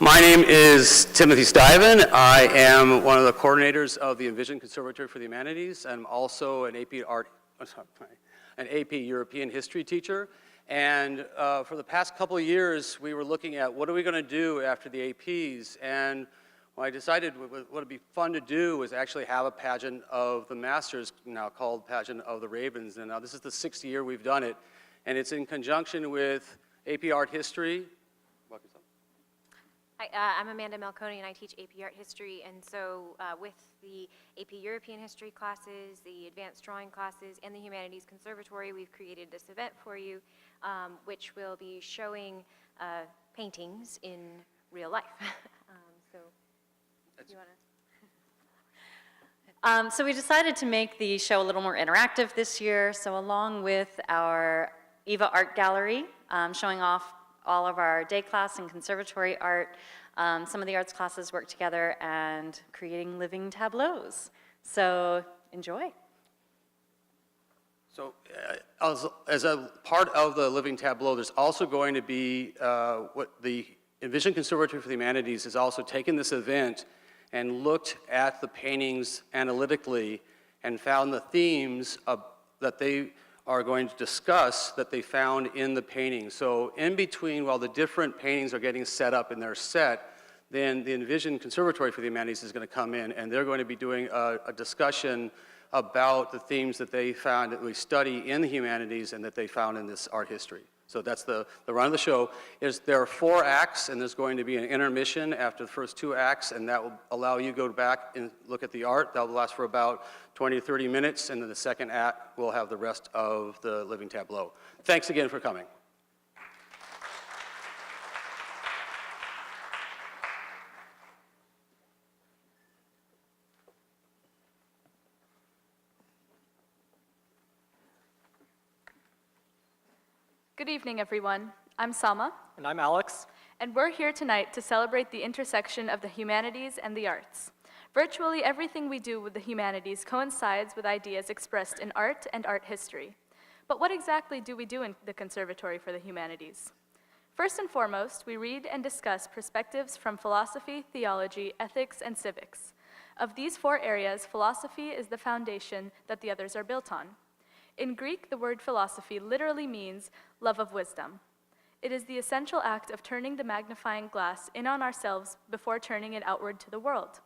My name is Timothy Stiven. I am one of the coordinators of the Envision Conservatory for the Humanities. I'm also an AP European History teacher. And for the past couple of years, we were looking at what are we going to do after the APs. And I decided what would be fun to do was actually have a pageant of the masters, now called Pageant of the Ravens. And now this is the 6th year we've done it. And it's in conjunction with AP Art History. Hi, I'm Amanda Malconi, and I teach AP Art History. And so with the AP European History classes, the Advanced Drawing classes, and the Humanities Conservatory, we've created this event for you, which will be showing paintings in real life. So we decided to make the show a little more interactive this year. So along with our Eva Art Gallery, showing off all of our day class and conservatory art, some of the arts classes work together and creating living tableaus. So enjoy. So as a part of the living tableau, there's also going to be what the Envision Conservatory for the Humanities has also taken this event and looked at the paintings analytically and found the themes that they are going to discuss that they found in the painting. So in between, while the different paintings are getting set up in their set, then the Envision Conservatory for the Humanities is going to come in, and they're going to be doing a discussion about the themes that they found that we study in the humanities and that they found in this art history. So that's the run of the show. There are 4 acts, and there's going to be an intermission after the first 2 acts, and that will allow you to go back and look at the art. That will last for about 20 to 30 minutes, and then the second act will have the rest of the living tableau. Thanks again for coming. Good evening, everyone. I'm Salma. And I'm Alex. And we're here tonight to celebrate the intersection of the humanities and the arts. Virtually everything we do with the humanities coincides with ideas expressed in art and art history. But what exactly do we do in the Conservatory for the Humanities? First and foremost, we read and discuss perspectives from philosophy, theology, ethics, and civics. Of these 4 areas, philosophy is the foundation that the others are built on. In Greek, the word philosophy literally means love of wisdom. It is the essential act of turning the magnifying glass in on ourselves before turning it outward to the world.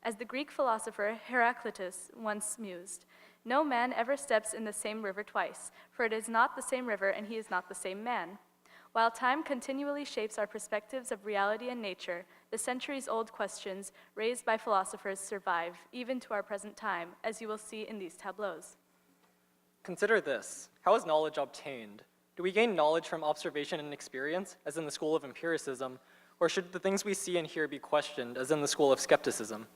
As the Greek philosopher Heraclitus once mused, "No man ever steps in the same river twice, for it is not the same river and he is not the same man." While time continually shapes our perspectives of reality and nature, the centuries-old questions raised by philosophers survive, even to our present time, as you will see in these tableaus. Consider this. How is knowledge obtained? Do we gain knowledge from observation and experience, as in the school of empiricism, or should the things we see and hear be questioned, as in the school of skepticism?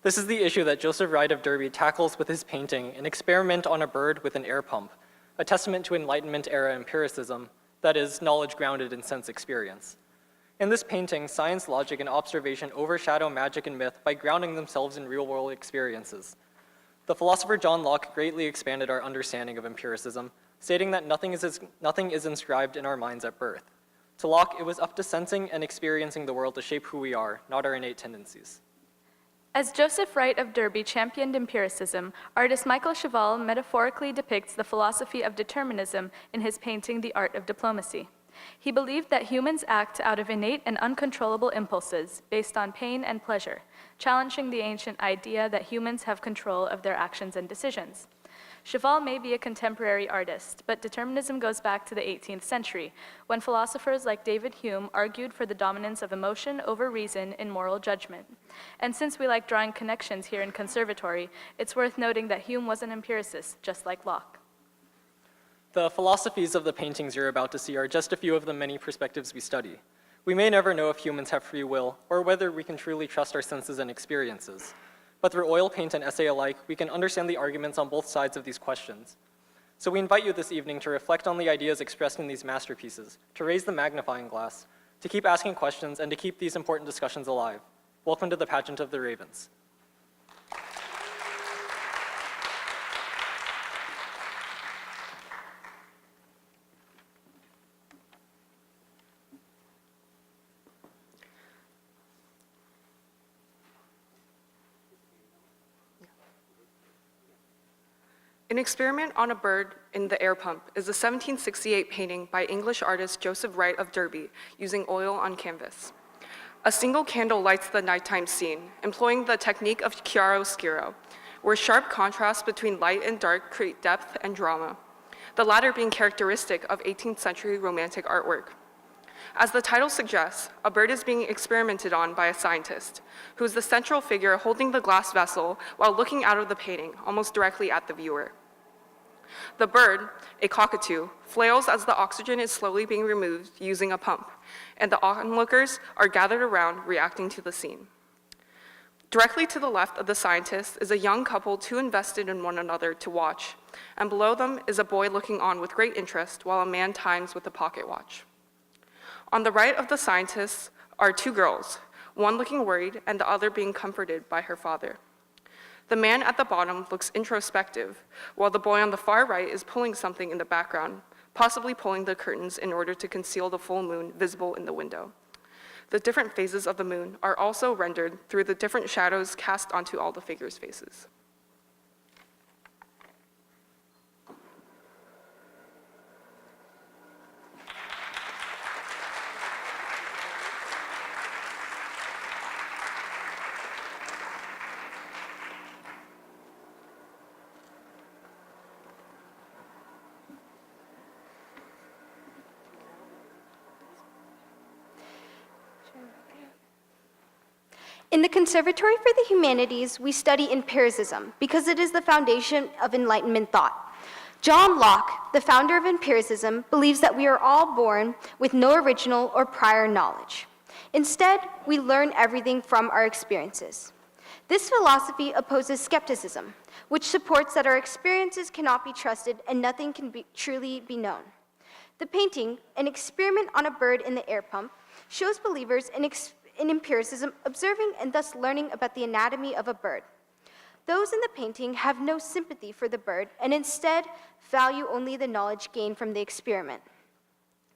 This is the issue that Joseph Wright of Derby tackles with his painting, An Experiment on a Bird with an Air Pump, a testament to Enlightenment-era empiricism, that is, knowledge grounded in sense experience. In this painting, science, logic, and observation overshadow magic and myth by grounding themselves in real-world experiences. The philosopher John Locke greatly expanded our understanding of empiricism, stating that nothing is inscribed in our minds at birth. To Locke, it was up to sensing and experiencing the world to shape who we are, not our innate tendencies. As Joseph Wright of Derby championed empiricism, artist Michael Cheval metaphorically depicts the philosophy of determinism in his painting The Art of Diplomacy. He believed that humans act out of innate and uncontrollable impulses based on pain and pleasure, challenging the ancient idea that humans have control of their actions and decisions. Cheval may be a contemporary artist, but determinism goes back to the 18th century, when philosophers like David Hume argued for the dominance of emotion over reason in moral judgment. And since we like drawing connections here in Conservatory, it's worth noting that Hume was an empiricist, just like Locke. The philosophies of the paintings you're about to see are just a few of the many perspectives we study. We may never know if humans have free will, or whether we can truly trust our senses and experiences. But through oil paint and essay alike, we can understand the arguments on both sides of these questions. So we invite you this evening to reflect on the ideas expressed in these masterpieces, to raise the magnifying glass, to keep asking questions, and to keep these important discussions alive. Welcome to the Pageant of the Ravens. An Experiment on a Bird in the Air Pump is a 1768 painting by English artist Joseph Wright of Derby using oil on canvas. A single candle lights the nighttime scene, employing the technique of chiaroscuro, where sharp contrasts between light and dark create depth and drama, the latter being characteristic of 18th century Romantic artwork. As the title suggests, a bird is being experimented on by a scientist, who is the central figure holding the glass vessel while looking out of the painting, almost directly at the viewer. The bird, a cockatoo, flails as the oxygen is slowly being removed using a pump, and the onlookers are gathered around reacting to the scene. Directly to the left of the scientist is a young couple too invested in one another to watch, and below them is a boy looking on with great interest while a man times with a pocket watch. On the right of the scientists are two girls, one looking worried and the other being comforted by her father. The man at the bottom looks introspective, while the boy on the far right is pulling something in the background, possibly pulling the curtains in order to conceal the full moon visible in the window. The different phases of the moon are also rendered through the different shadows cast onto all the figures' faces. In the Conservatory for the Humanities, we study empiricism because it is the foundation of Enlightenment thought. John Locke, the founder of empiricism, believes that we are all born with no original or prior knowledge. Instead, we learn everything from our experiences. This philosophy opposes skepticism, which supports that our experiences cannot be trusted and nothing can truly be known. The painting, An Experiment on a Bird in the Air Pump, shows believers in empiricism observing and thus learning about the anatomy of a bird. Those in the painting have no sympathy for the bird and instead value only the knowledge gained from the experiment.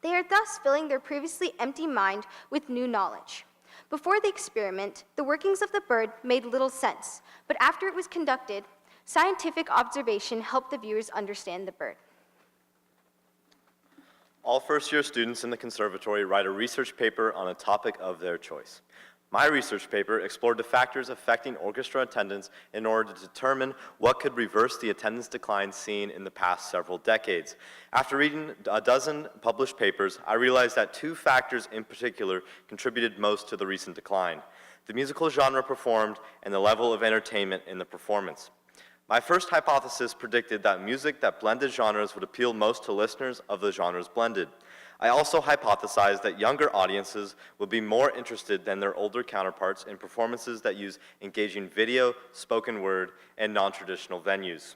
They are thus filling their previously empty mind with new knowledge. Before the experiment, the workings of the bird made little sense, but after it was conducted, scientific observation helped the viewers understand the bird. All first-year students in the conservatory write a research paper on a topic of their choice. My research paper explored the factors affecting orchestra attendance in order to determine what could reverse the attendance decline seen in the past several decades. After reading a dozen published papers, I realized that two factors in particular contributed most to the recent decline: the musical genre performed and the level of entertainment in the performance. My first hypothesis predicted that music that blended genres would appeal most to listeners of the genres blended. I also hypothesized that younger audiences would be more interested than their older counterparts in performances that use engaging video, spoken word, and non-traditional venues.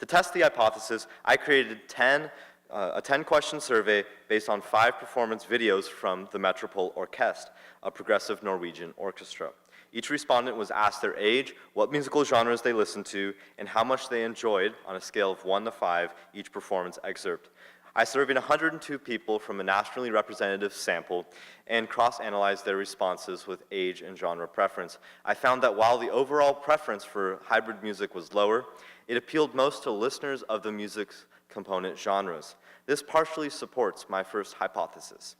To test the hypothesis, I created a 10-question survey based on 5 performance videos from the Metropole Orkest, a progressive Norwegian orchestra. Each respondent was asked their age, what musical genres they listened to, and how much they enjoyed, on a scale of 1 to 5, each performance excerpt. I surveyed 102 people from a nationally representative sample and cross-analyzed their responses with age and genre preference. I found that while the overall preference for hybrid music was lower, it appealed most to listeners of the music's component genres. This partially supports my first hypothesis.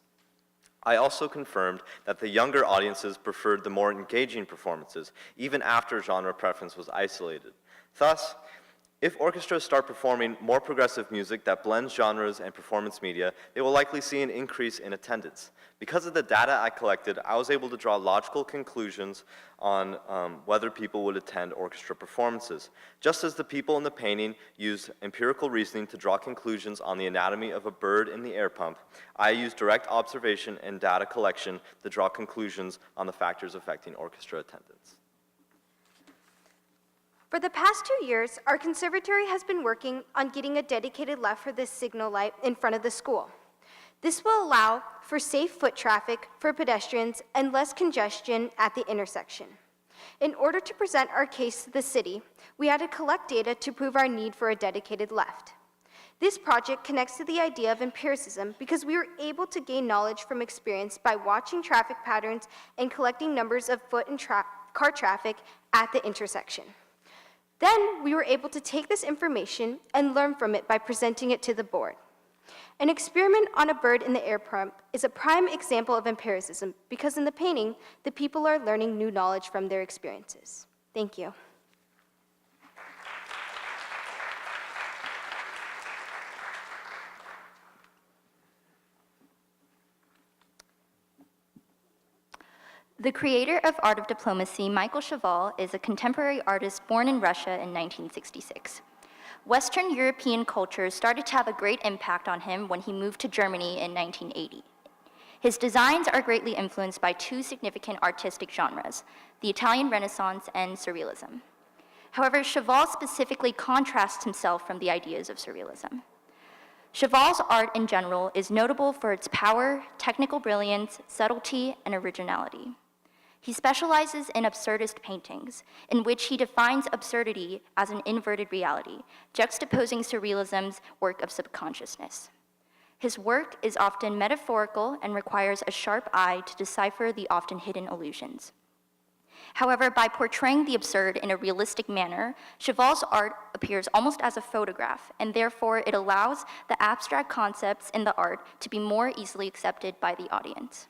I also confirmed that the younger audiences preferred the more engaging performances, even after genre preference was isolated. Thus, if orchestras start performing more progressive music that blends genres and performance media, they will likely see an increase in attendance. Because of the data I collected, I was able to draw logical conclusions on whether people would attend orchestra performances. Just as the people in the painting used empirical reasoning to draw conclusions on the anatomy of a bird in the air pump, I used direct observation and data collection to draw conclusions on the factors affecting orchestra attendance. For the past 2 years, our conservatory has been working on getting a dedicated left for this signal light in front of the school. This will allow for safe foot traffic for pedestrians and less congestion at the intersection. In order to present our case to the city, we had to collect data to prove our need for a dedicated left. This project connects to the idea of empiricism because we were able to gain knowledge from experience by watching traffic patterns and collecting numbers of foot and car traffic at the intersection. Then we were able to take this information and learn from it by presenting it to the board. An experiment on a bird in the air pump is a prime example of empiricism because in the painting, the people are learning new knowledge from their experiences. Thank you. The creator of Art of Diplomacy, Michael Cheval, is a contemporary artist born in Russia in 1966. Western European culture started to have a great impact on him when he moved to Germany in 1980. His designs are greatly influenced by two significant artistic genres, the Italian Renaissance and Surrealism. However, Cheval specifically contrasts himself from the ideas of Surrealism. Cheval's art in general is notable for its power, technical brilliance, subtlety, and originality. He specializes in absurdist paintings, in which he defines absurdity as an inverted reality, juxtaposing Surrealism's work of subconsciousness. His work is often metaphorical and requires a sharp eye to decipher the often hidden allusions. However, by portraying the absurd in a realistic manner, Cheval's art appears almost as a photograph, and therefore it allows the abstract concepts in the art to be more easily accepted by the audience.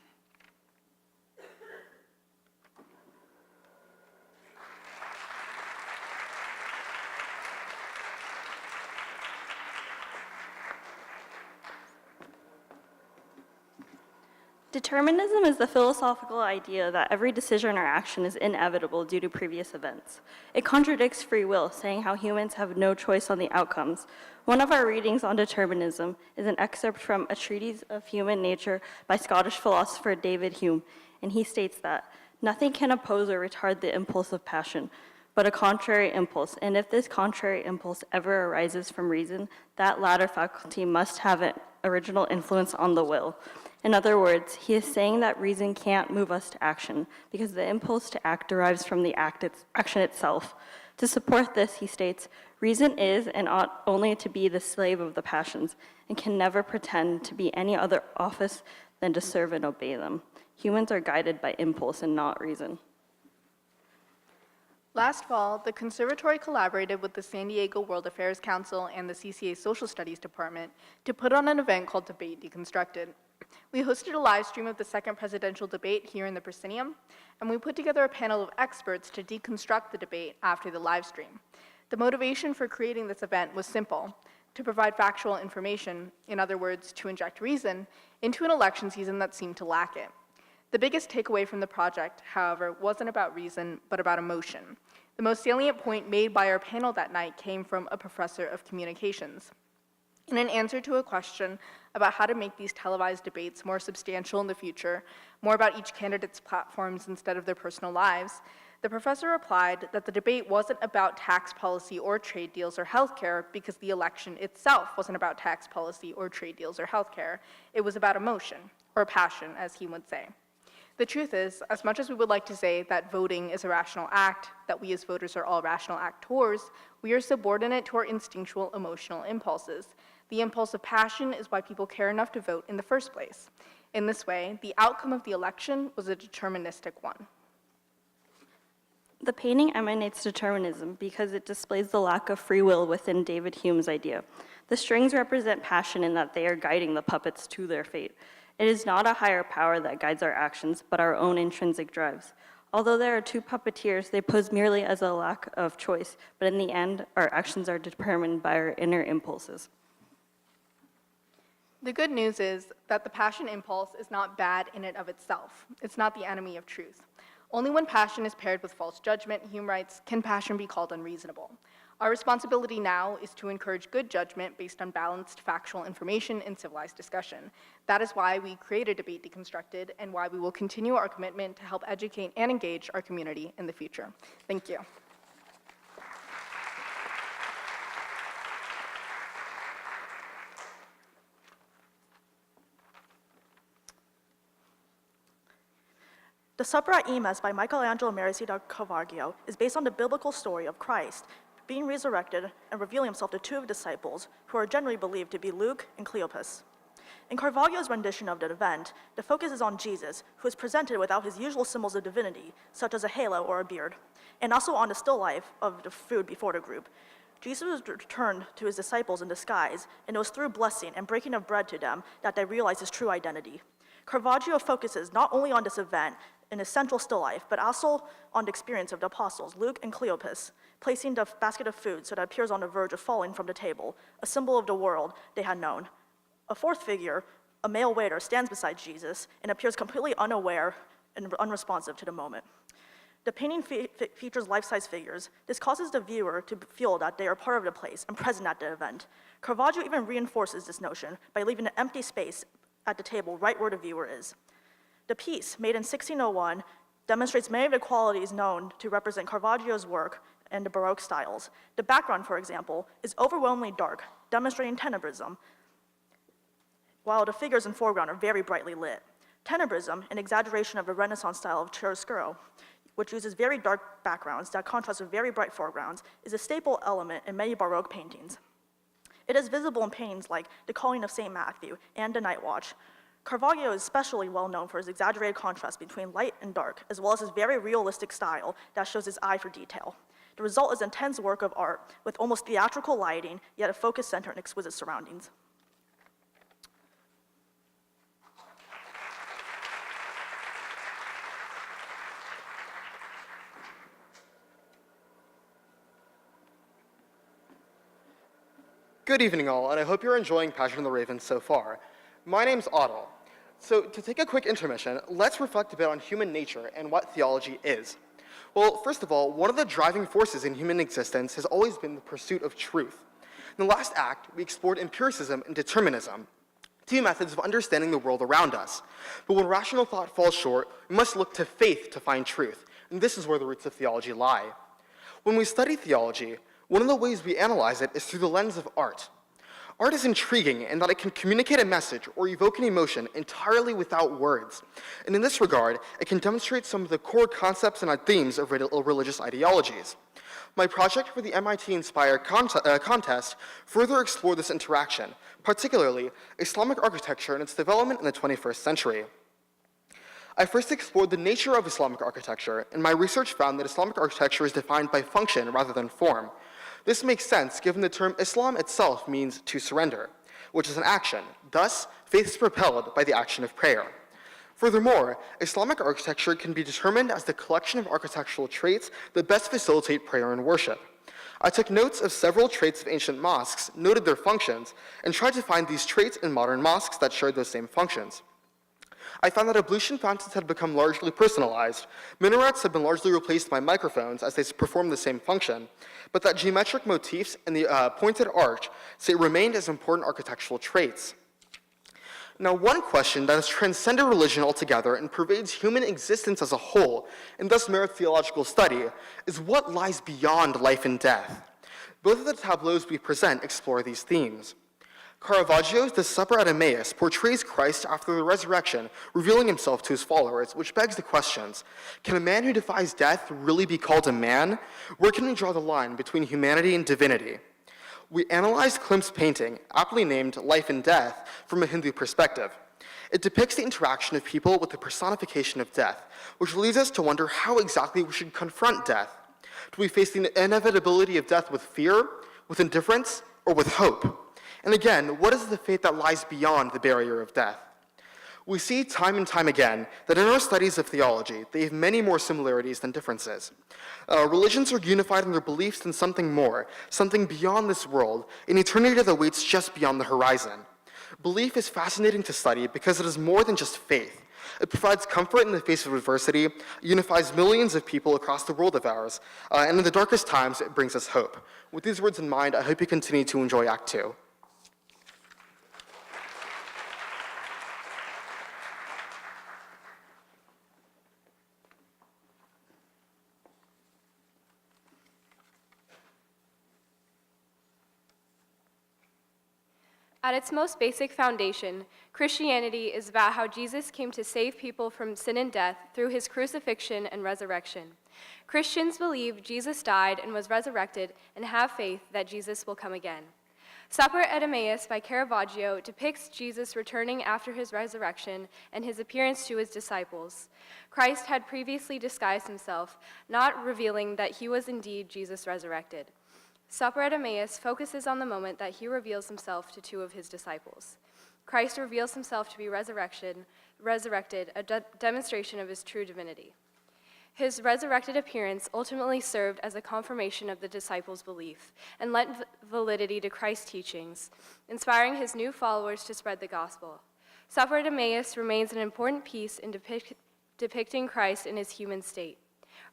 Determinism is the philosophical idea that every decision or action is inevitable due to previous events. It contradicts free will, saying how humans have no choice on the outcomes. One of our readings on determinism is an excerpt from A Treatise of Human Nature by Scottish philosopher David Hume, and he states that nothing can oppose or retard the impulse of passion, but a contrary impulse, and if this contrary impulse ever arises from reason, that latter faculty must have an original influence on the will. In other words, he is saying that reason can't move us to action because the impulse to act derives from the action itself. To support this, he states, reason is and ought only to be the slave of the passions and can never pretend to be any other office than to serve and obey them. Humans are guided by impulse and not reason. Last fall, the Conservatory collaborated with the San Diego World Affairs Council and the CCA Social Studies Department to put on an event called Debate Deconstructed. We hosted a live stream of the second presidential debate here in the proscenium, and we put together a panel of experts to deconstruct the debate after the live stream. The motivation for creating this event was simple: to provide factual information, in other words, to inject reason, into an election season that seemed to lack it. The biggest takeaway from the project, however, wasn't about reason, but about emotion. The most salient point made by our panel that night came from a professor of communications. In an answer to a question about how to make these televised debates more substantial in the future, more about each candidate's platforms instead of their personal lives, the professor replied that the debate wasn't about tax policy or trade deals or healthcare because the election itself wasn't about tax policy or trade deals or healthcare. It was about emotion, or passion, as he would say. The truth is, as much as we would like to say that voting is a rational act, that we as voters are all rational actors, we are subordinate to our instinctual emotional impulses. The impulse of passion is why people care enough to vote in the first place. In this way, the outcome of the election was a deterministic one. The painting emanates determinism because it displays the lack of free will within David Hume's idea. The strings represent passion in that they are guiding the puppets to their fate. It is not a higher power that guides our actions, but our own intrinsic drives. Although there are two puppeteers, they pose merely as a lack of choice, but in the end, our actions are determined by our inner impulses. The good news is that the passion impulse is not bad in and of itself. It's not the enemy of truth. Only when passion is paired with false judgment, Hume writes, can passion be called unreasonable. Our responsibility now is to encourage good judgment based on balanced factual information and civilized discussion. That is why we created Debate Deconstructed and why we will continue our commitment to help educate and engage our community in the future. Thank you. The Supra Emes by Michelangelo Merisi da Caravaggio is based on the biblical story of Christ being resurrected and revealing himself to two of his disciples, who are generally believed to be Luke and Cleopas. In Caravaggio's rendition of the event, the focus is on Jesus, who is presented without his usual symbols of divinity, such as a halo or a beard, and also on the still life of the food before the group. Jesus was returned to his disciples in disguise, and it was through blessing and breaking of bread to them that they realized his true identity. Caravaggio focuses not only on this event in his central still life, but also on the experience of the apostles, Luke and Cleopas, placing the basket of food so that it appears on the verge of falling from the table, a symbol of the world they had known. A fourth figure, a male waiter, stands beside Jesus and appears completely unaware and unresponsive to the moment. The painting features life-size figures. This causes the viewer to feel that they are part of the place and present at the event. Caravaggio even reinforces this notion by leaving an empty space at the table right where the viewer is. The piece, made in 1601, demonstrates many of the qualities known to represent Caravaggio's work and the Baroque styles. The background, for example, is overwhelmingly dark, demonstrating tenebrism, while the figures in foreground are very brightly lit. Tenebrism, an exaggeration of the Renaissance style of chiaroscuro, which uses very dark backgrounds that contrast with very bright foregrounds, is a staple element in many Baroque paintings. It is visible in paintings like The Calling of St. Matthew and The Night Watch. Caravaggio is especially well known for his exaggerated contrast between light and dark, as well as his very realistic style that shows his eye for detail. The result is an intense work of art with almost theatrical lighting, yet a focused center and exquisite surroundings. Good evening, all, and I hope you're enjoying Pageant of the Ravens so far. My name's Otto. So to take a quick intermission, let's reflect a bit on human nature and what theology is. Well, first of all, one of the driving forces in human existence has always been the pursuit of truth. In the last act, we explored empiricism and determinism, two methods of understanding the world around us. But when rational thought falls short, we must look to faith to find truth, and this is where the roots of theology lie. When we study theology, one of the ways we analyze it is through the lens of art. Art is intriguing in that it can communicate a message or evoke an emotion entirely without words. And in this regard, it can demonstrate some of the core concepts and themes of religious ideologies. My project for the MIT Inspire contest further explored this interaction, particularly Islamic architecture and its development in the 21st century. I first explored the nature of Islamic architecture, and my research found that Islamic architecture is defined by function rather than form. This makes sense given the term Islam itself means to surrender, which is an action. Thus, faith is propelled by the action of prayer. Furthermore, Islamic architecture can be determined as the collection of architectural traits that best facilitate prayer and worship. I took notes of several traits of ancient mosques, noted their functions, and tried to find these traits in modern mosques that shared those same functions. I found that ablution fountains had become largely personalized, minarets had been largely replaced by microphones as they performed the same function, but that geometric motifs and the pointed arch remained as important architectural traits. Now, one question that has transcended religion altogether and pervades human existence as a whole, and thus merits theological study, is what lies beyond life and death. Both of the tableaus we present explore these themes. Caravaggio's The Supper at Emmaus portrays Christ after the resurrection, revealing himself to his followers, which begs the questions, can a man who defies death really be called a man? Where can we draw the line between humanity and divinity? We analyzed Klimt's painting, aptly named Life and Death, from a Hindu perspective. It depicts the interaction of people with the personification of death, which leads us to wonder how exactly we should confront death. Do we face the inevitability of death with fear, with indifference, or with hope? And again, what is the fate that lies beyond the barrier of death? We see time and time again that in our studies of theology, they have many more similarities than differences. Religions are unified in their beliefs in something more, something beyond this world, an eternity that waits just beyond the horizon. Belief is fascinating to study because it is more than just faith. It provides comfort in the face of adversity, unifies millions of people across the world of ours, and in the darkest times, it brings us hope. With these words in mind, I hope you continue to enjoy Act 2. At its most basic foundation, Christianity is about how Jesus came to save people from sin and death through his crucifixion and resurrection. Christians believe Jesus died and was resurrected and have faith that Jesus will come again. Supper at Emmaus by Caravaggio depicts Jesus returning after his resurrection and his appearance to his disciples. Christ had previously disguised himself, not revealing that he was indeed Jesus resurrected. Supper at Emmaus focuses on the moment that he reveals himself to two of his disciples. Christ reveals himself to be resurrected, a demonstration of his true divinity. His resurrected appearance ultimately served as a confirmation of the disciples' belief and lent validity to Christ's teachings, inspiring his new followers to spread the gospel. Supper at Emmaus remains an important piece in depicting Christ in his human state.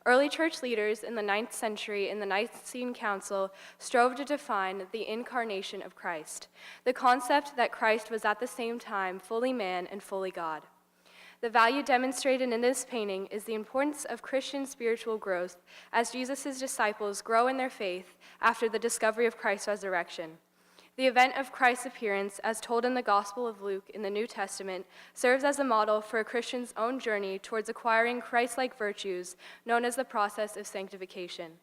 Early church leaders in the 9th century in the Nicene Council strove to define the incarnation of Christ, the concept that Christ was at the same time fully man and fully God. The value demonstrated in this painting is the importance of Christian spiritual growth as Jesus' disciples grow in their faith after the discovery of Christ's resurrection. The event of Christ's appearance, as told in the Gospel of Luke in the New Testament, serves as a model for a Christian's own journey towards acquiring Christ-like virtues, known as the process of sanctification.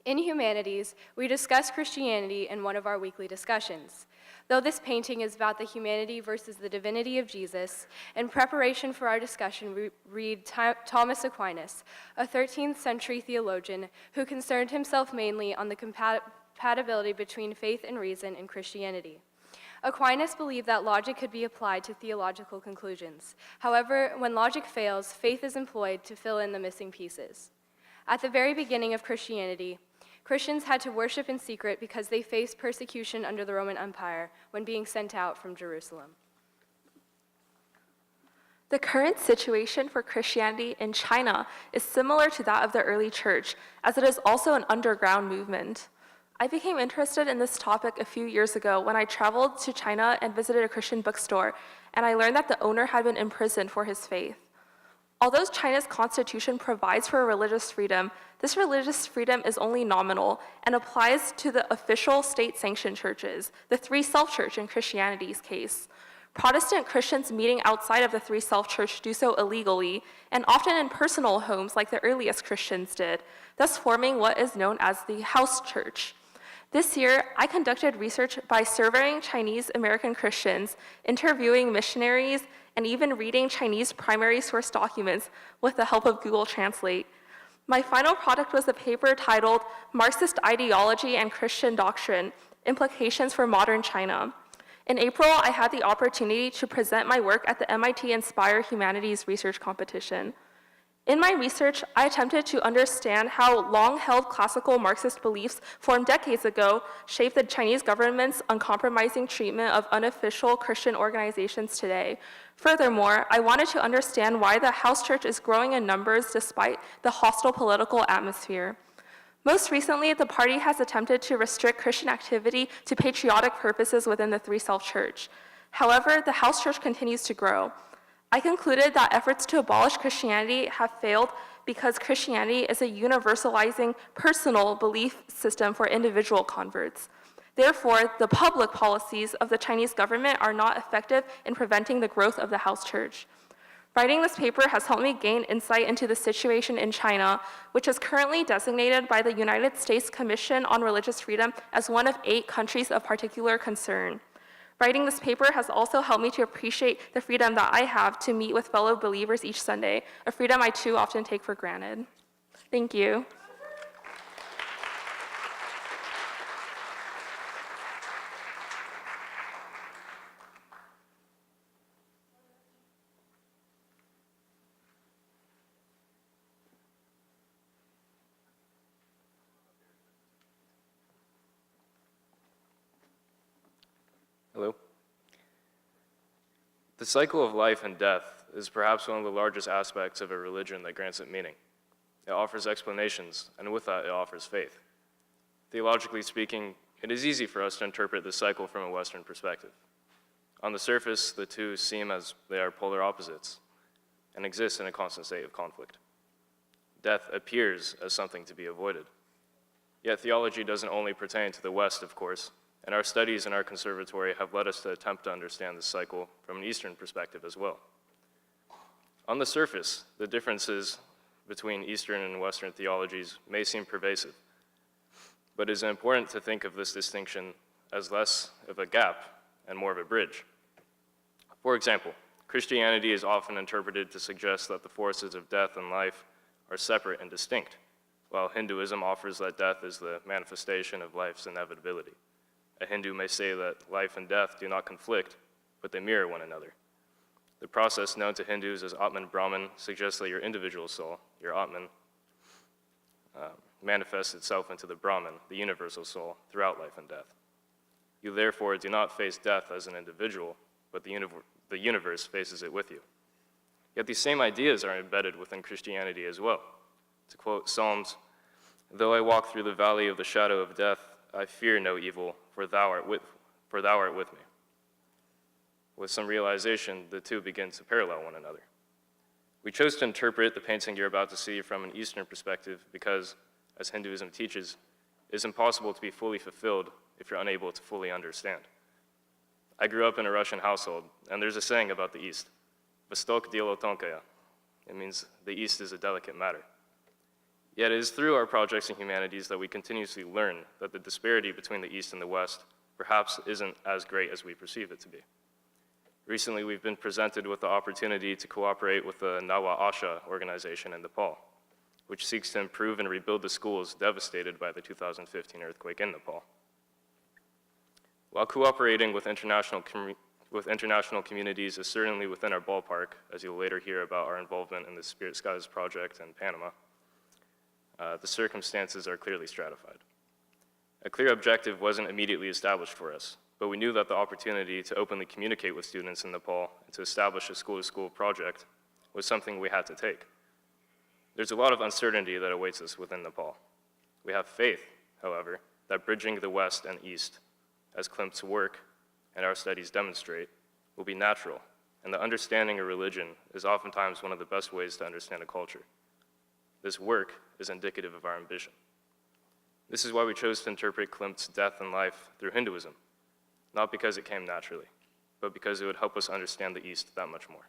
In Humanities, we discuss Christianity in one of our weekly discussions. Though this painting is about the humanity versus the divinity of Jesus, in preparation for our discussion, we read Thomas Aquinas, a 13th century theologian who concerned himself mainly on the compatibility between faith and reason in Christianity. Aquinas believed that logic could be applied to theological conclusions. However, when logic fails, faith is employed to fill in the missing pieces. At the very beginning of Christianity, Christians had to worship in secret because they faced persecution under the Roman Empire when being sent out from Jerusalem. The current situation for Christianity in China is similar to that of the early church, as it is also an underground movement. I became interested in this topic a few years ago when I traveled to China and visited a Christian bookstore, and I learned that the owner had been imprisoned for his faith. Although China's constitution provides for religious freedom, this religious freedom is only nominal and applies to the official state-sanctioned churches, the Three Self-Church in Christianity's case. Protestant Christians meeting outside of the Three Self-Church do so illegally, and often in personal homes like the earliest Christians did, thus forming what is known as the house church. This year, I conducted research by surveying Chinese American Christians, interviewing missionaries, and even reading Chinese primary source documents with the help of Google Translate. My final product was a paper titled Marxist Ideology and Christian Doctrine, Implications for Modern China. In April, I had the opportunity to present my work at the MIT Inspire Humanities Research Competition. In my research, I attempted to understand how long-held classical Marxist beliefs formed decades ago shaped the Chinese government's uncompromising treatment of unofficial Christian organizations today. Furthermore, I wanted to understand why the house church is growing in numbers despite the hostile political atmosphere. Most recently, the party has attempted to restrict Christian activity to patriotic purposes within the Three Self-Church. However, the house church continues to grow. I concluded that efforts to abolish Christianity have failed because Christianity is a universalizing personal belief system for individual converts. Therefore, the public policies of the Chinese government are not effective in preventing the growth of the house church. Writing this paper has helped me gain insight into the situation in China, which is currently designated by the United States Commission on Religious Freedom as one of 8 countries of particular concern. Writing this paper has also helped me to appreciate the freedom that I have to meet with fellow believers each Sunday, a freedom I too often take for granted. Thank you. Hello. The cycle of life and death is perhaps one of the largest aspects of a religion that grants it meaning. It offers explanations, and with that, it offers faith. Theologically speaking, it is easy for us to interpret this cycle from a Western perspective. On the surface, the two seem as they are polar opposites and exist in a constant state of conflict. Death appears as something to be avoided. Yet theology doesn't only pertain to the West, of course, and our studies in our conservatory have led us to attempt to understand this cycle from an Eastern perspective as well. On the surface, the differences between Eastern and Western theologies may seem pervasive, but it is important to think of this distinction as less of a gap and more of a bridge. For example, Christianity is often interpreted to suggest that the forces of death and life are separate and distinct, while Hinduism offers that death is the manifestation of life's inevitability. A Hindu may say that life and death do not conflict, but they mirror one another. The process known to Hindus as Atman Brahman suggests that your individual soul, your Atman, manifests itself into the Brahman, the universal soul, throughout life and death. You therefore do not face death as an individual, but the universe faces it with you. Yet these same ideas are embedded within Christianity as well. To quote Psalms, "Though I walk through the valley of the shadow of death, I fear no evil, for thou art with me." With some realization, the two begin to parallel one another. We chose to interpret the painting you're about to see from an Eastern perspective because, as Hinduism teaches, it is impossible to be fully fulfilled if you're unable to fully understand. I grew up in a Russian household, and there's a saying about the East, "Vostok delo tonkaya." It means the East is a delicate matter. Yet it is through our projects in humanities that we continuously learn that the disparity between the East and the West perhaps isn't as great as we perceive it to be. Recently, we've been presented with the opportunity to cooperate with the Nawa Asha organization in Nepal, which seeks to improve and rebuild the schools devastated by the 2015 earthquake in Nepal. While cooperating with international communities is certainly within our ballpark, as you'll later hear about our involvement in the Spirit Skies project in Panama, the circumstances are clearly stratified. A clear objective wasn't immediately established for us, but we knew that the opportunity to openly communicate with students in Nepal and to establish a school-to-school project was something we had to take. There's a lot of uncertainty that awaits us within Nepal. We have faith, however, that bridging the West and East, as Klimt's work and our studies demonstrate, will be natural, and that understanding a religion is oftentimes one of the best ways to understand a culture. This work is indicative of our ambition. This is why we chose to interpret Klimt's death and life through Hinduism, not because it came naturally, but because it would help us understand the East that much more.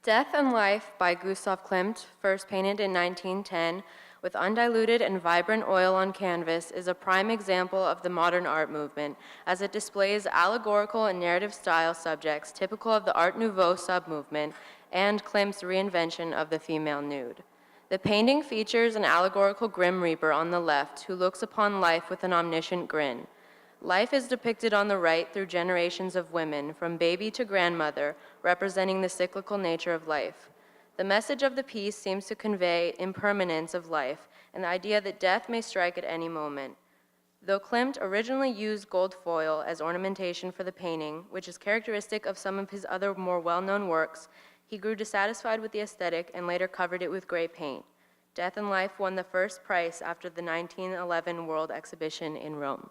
Death and Life by Gustav Klimt, first painted in 1910 with undiluted and vibrant oil on canvas, is a prime example of the modern art movement, as it displays allegorical and narrative style subjects typical of the Art Nouveau sub-movement and Klimt's reinvention of the female nude. The painting features an allegorical Grim Reaper on the left who looks upon life with an omniscient grin. Life is depicted on the right through generations of women, from baby to grandmother, representing the cyclical nature of life. The message of the piece seems to convey impermanence of life and the idea that death may strike at any moment. Though Klimt originally used gold foil as ornamentation for the painting, which is characteristic of some of his other more well-known works, he grew dissatisfied with the aesthetic and later covered it with gray paint. Death and Life won the first prize after the 1911 World Exhibition in Rome.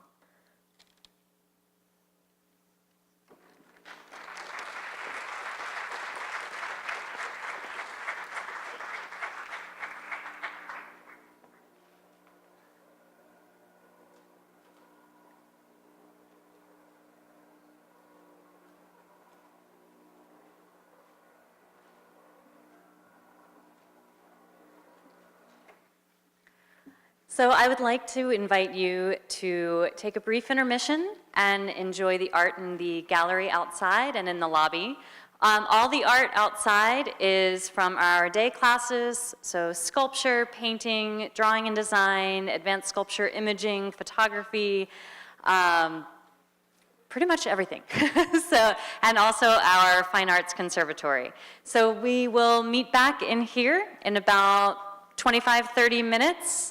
So I would like to invite you to take a brief intermission and enjoy the art in the gallery outside and in the lobby. All the art outside is from our day classes, so sculpture, painting, drawing and design, advanced sculpture, imaging, photography, pretty much everything. And also our Fine Arts Conservatory. So we will meet back in here in about 25, 30 minutes.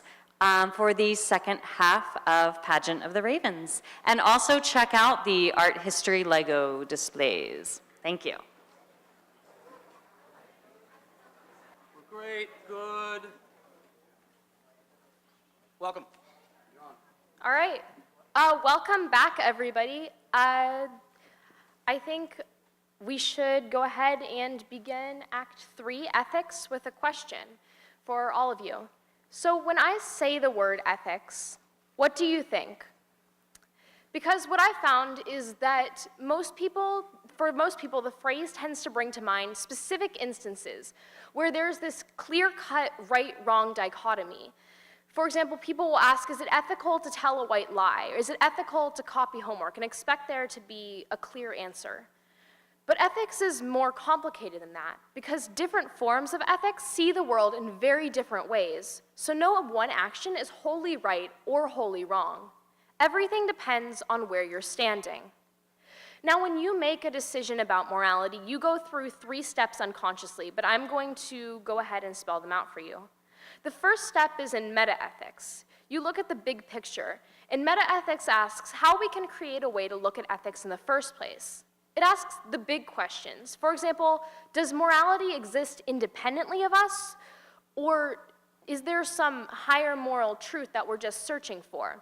For the second half of Pageant of the Ravens. And also check out the art history Lego displays. Thank you. Great, good. Welcome. All right. Welcome back, everybody. I think we should go ahead and begin Act 3, Ethics, with a question for all of you. So when I say the word ethics, what do you think? Because what I found is that most people, for most people, the phrase tends to bring to mind specific instances where there's this clear-cut right-wrong dichotomy. For example, people will ask, is it ethical to tell a white lie? Or is it ethical to copy homework, and expect there to be a clear answer? But ethics is more complicated than that, because different forms of ethics see the world in very different ways. So no one action is wholly right or wholly wrong. Everything depends on where you're standing. Now, when you make a decision about morality, you go through 3 steps unconsciously, but I'm going to go ahead and spell them out for you. The first step is in meta-ethics. You look at the big picture, and meta-ethics asks how we can create a way to look at ethics in the first place. It asks the big questions. For example, does morality exist independently of us, or is there some higher moral truth that we're just searching for?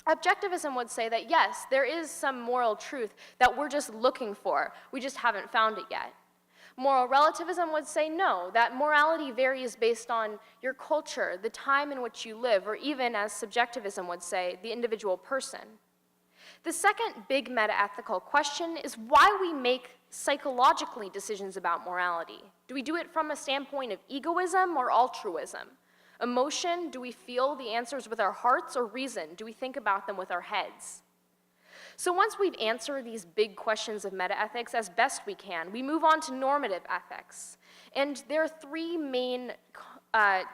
Objectivism would say that yes, there is some moral truth that we're just looking for. We just haven't found it yet. Moral relativism would say no, that morality varies based on your culture, the time in which you live, or even, as subjectivism would say, the individual person. The second big meta-ethical question is why we make psychologically decisions about morality. Do we do it from a standpoint of egoism or altruism? Emotion, do we feel the answers with our hearts, or reason? Do we think about them with our heads? So once we've answered these big questions of meta-ethics as best we can, we move on to normative ethics. And there are 3 main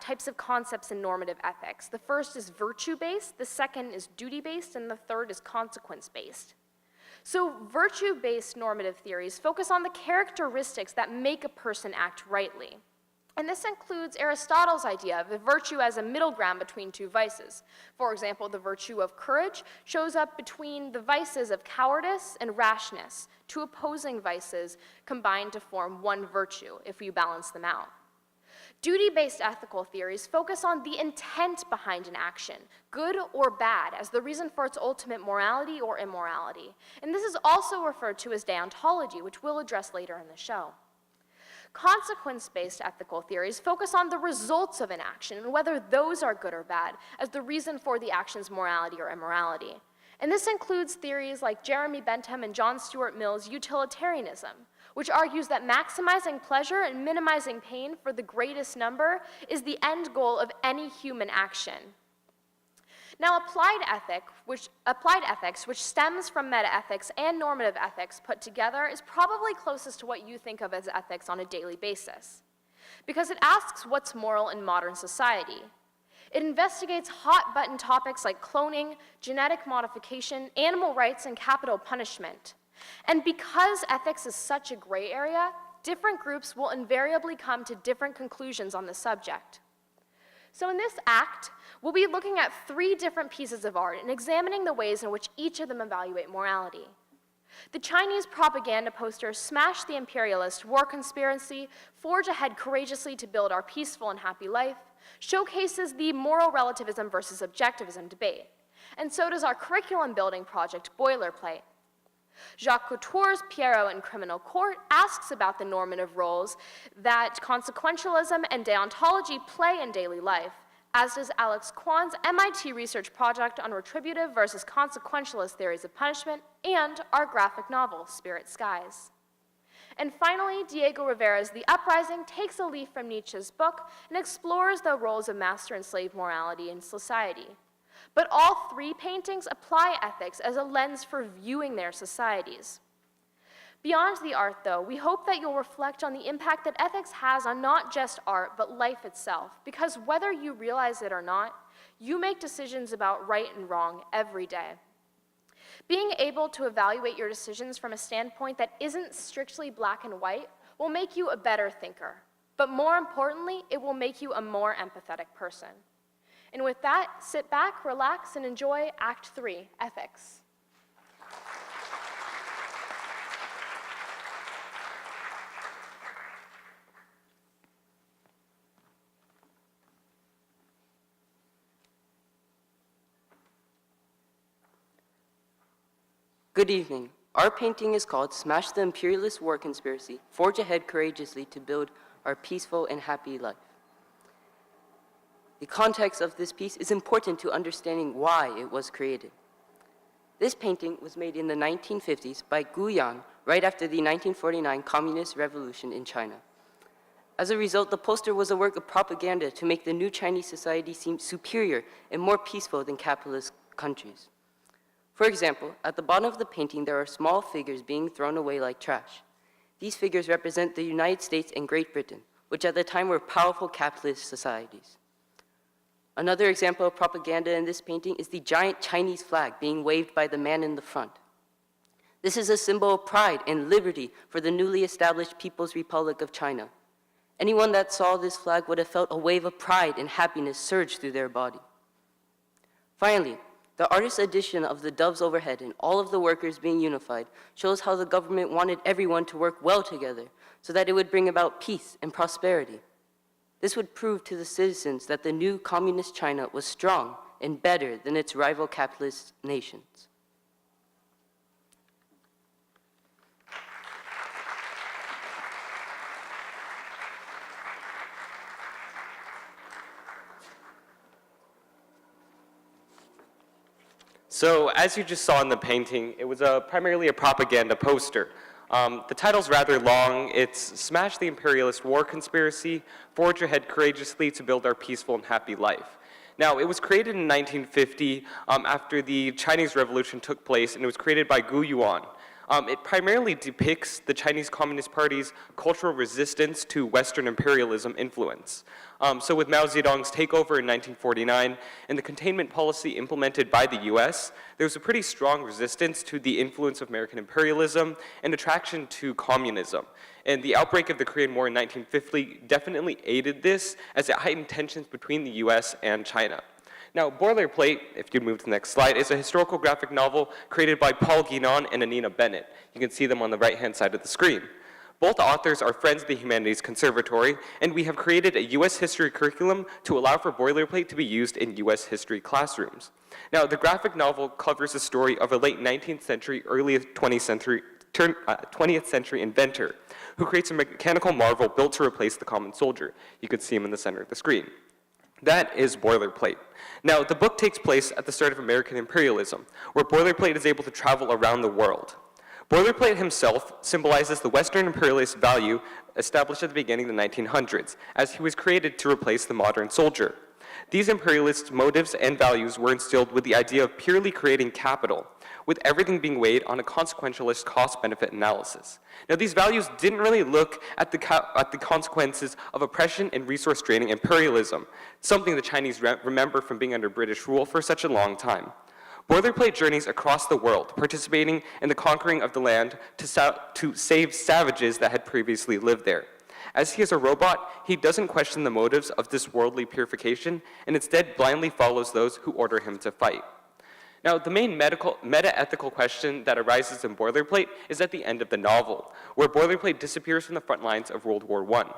types of concepts in normative ethics. The first is virtue-based, the second is duty-based, and the third is consequence-based. So virtue-based normative theories focus on the characteristics that make a person act rightly. And this includes Aristotle's idea of the virtue as a middle ground between 2 vices. For example, the virtue of courage shows up between the vices of cowardice and rashness, 2 opposing vices combined to form one virtue if you balance them out. Duty-based ethical theories focus on the intent behind an action, good or bad, as the reason for its ultimate morality or immorality. And this is also referred to as deontology, which we'll address later in the show. Consequence-based ethical theories focus on the results of an action and whether those are good or bad as the reason for the action's morality or immorality. And this includes theories like Jeremy Bentham and John Stuart Mill's utilitarianism, which argues that maximizing pleasure and minimizing pain for the greatest number is the end goal of any human action. Now, applied ethics, which stems from meta-ethics and normative ethics put together, is probably closest to what you think of as ethics on a daily basis, because it asks what's moral in modern society. It investigates hot-button topics like cloning, genetic modification, animal rights, and capital punishment. And because ethics is such a gray area, different groups will invariably come to different conclusions on the subject. So in this act, we'll be looking at 3 different pieces of art and examining the ways in which each of them evaluate morality. The Chinese propaganda poster Smash the Imperialist, War Conspiracy, Forge Ahead Courageously to Build Our Peaceful and Happy Life showcases the moral relativism versus objectivism debate. And so does our curriculum building project, Boilerplate. Jacques Couture's Pierrot in Criminal Court asks about the normative roles that consequentialism and deontology play in daily life, as does Alex Kwan's MIT research project on retributive versus consequentialist theories of punishment, and our graphic novel, Spirit Skies. And finally, Diego Rivera's The Uprising takes a leaf from Nietzsche's book and explores the roles of master and slave morality in society. But all 3 paintings apply ethics as a lens for viewing their societies. Beyond the art, though, we hope that you'll reflect on the impact that ethics has on not just art, but life itself, because whether you realize it or not, you make decisions about right and wrong every day. Being able to evaluate your decisions from a standpoint that isn't strictly black and white will make you a better thinker. But more importantly, it will make you a more empathetic person. And with that, sit back, relax, and enjoy Act 3, Ethics. Good evening. Our painting is called Smash the Imperialist War Conspiracy, Forge Ahead Courageously to Build Our Peaceful and Happy Life. The context of this piece is important to understanding why it was created. This painting was made in the 1950s by Gu Yan, right after the 1949 Communist Revolution in China. As a result, the poster was a work of propaganda to make the new Chinese society seem superior and more peaceful than capitalist countries. For example, at the bottom of the painting, there are small figures being thrown away like trash. These figures represent the United States and Great Britain, which at the time were powerful capitalist societies. Another example of propaganda in this painting is the giant Chinese flag being waved by the man in the front. This is a symbol of pride and liberty for the newly established People's Republic of China. Anyone that saw this flag would have felt a wave of pride and happiness surge through their body. Finally, the artist's addition of the doves overhead and all of the workers being unified shows how the government wanted everyone to work well together so that it would bring about peace and prosperity. This would prove to the citizens that the new communist China was strong and better than its rival capitalist nations. So as you just saw in the painting, it was primarily a propaganda poster. The title's rather long. It's Smash the Imperialist War Conspiracy, Forge Ahead Courageously to Build Our Peaceful and Happy Life. Now, it was created in 1950 after the Chinese Revolution took place, and it was created by Gu Yuan. It primarily depicts the Chinese Communist Party's cultural resistance to Western imperialism influence. So with Mao Zedong's takeover in 1949 and the containment policy implemented by the US, there was a pretty strong resistance to the influence of American imperialism and attraction to communism. And the outbreak of the Korean War in 1950 definitely aided this as it heightened tensions between the US and China. Now, Boilerplate, if you move to the next slide, is a historical graphic novel created by Paul Guinan and Anina Bennett. You can see them on the right-hand side of the screen. Both authors are friends of the Humanities Conservatory, and we have created a US history curriculum to allow for Boilerplate to be used in US history classrooms. Now, the graphic novel covers the story of a late 19th century, early 20th century inventor who creates a mechanical marvel built to replace the common soldier. You can see him in the center of the screen. That is Boilerplate. Now, the book takes place at the start of American imperialism, where Boilerplate is able to travel around the world. Boilerplate himself symbolizes the Western imperialist value established at the beginning of the 1900s, as he was created to replace the modern soldier. These imperialist motives and values were instilled with the idea of purely creating capital, with everything being weighed on a consequentialist cost-benefit analysis. Now, these values didn't really look at the consequences of oppression and resource draining imperialism, something the Chinese remember from being under British rule for such a long time. Boilerplate journeys across the world, participating in the conquering of the land to save savages that had previously lived there. As he is a robot, he doesn't question the motives of this worldly purification, and instead blindly follows those who order him to fight. Now, the main meta-ethical question that arises in Boilerplate is at the end of the novel, where Boilerplate disappears from the front lines of World War I.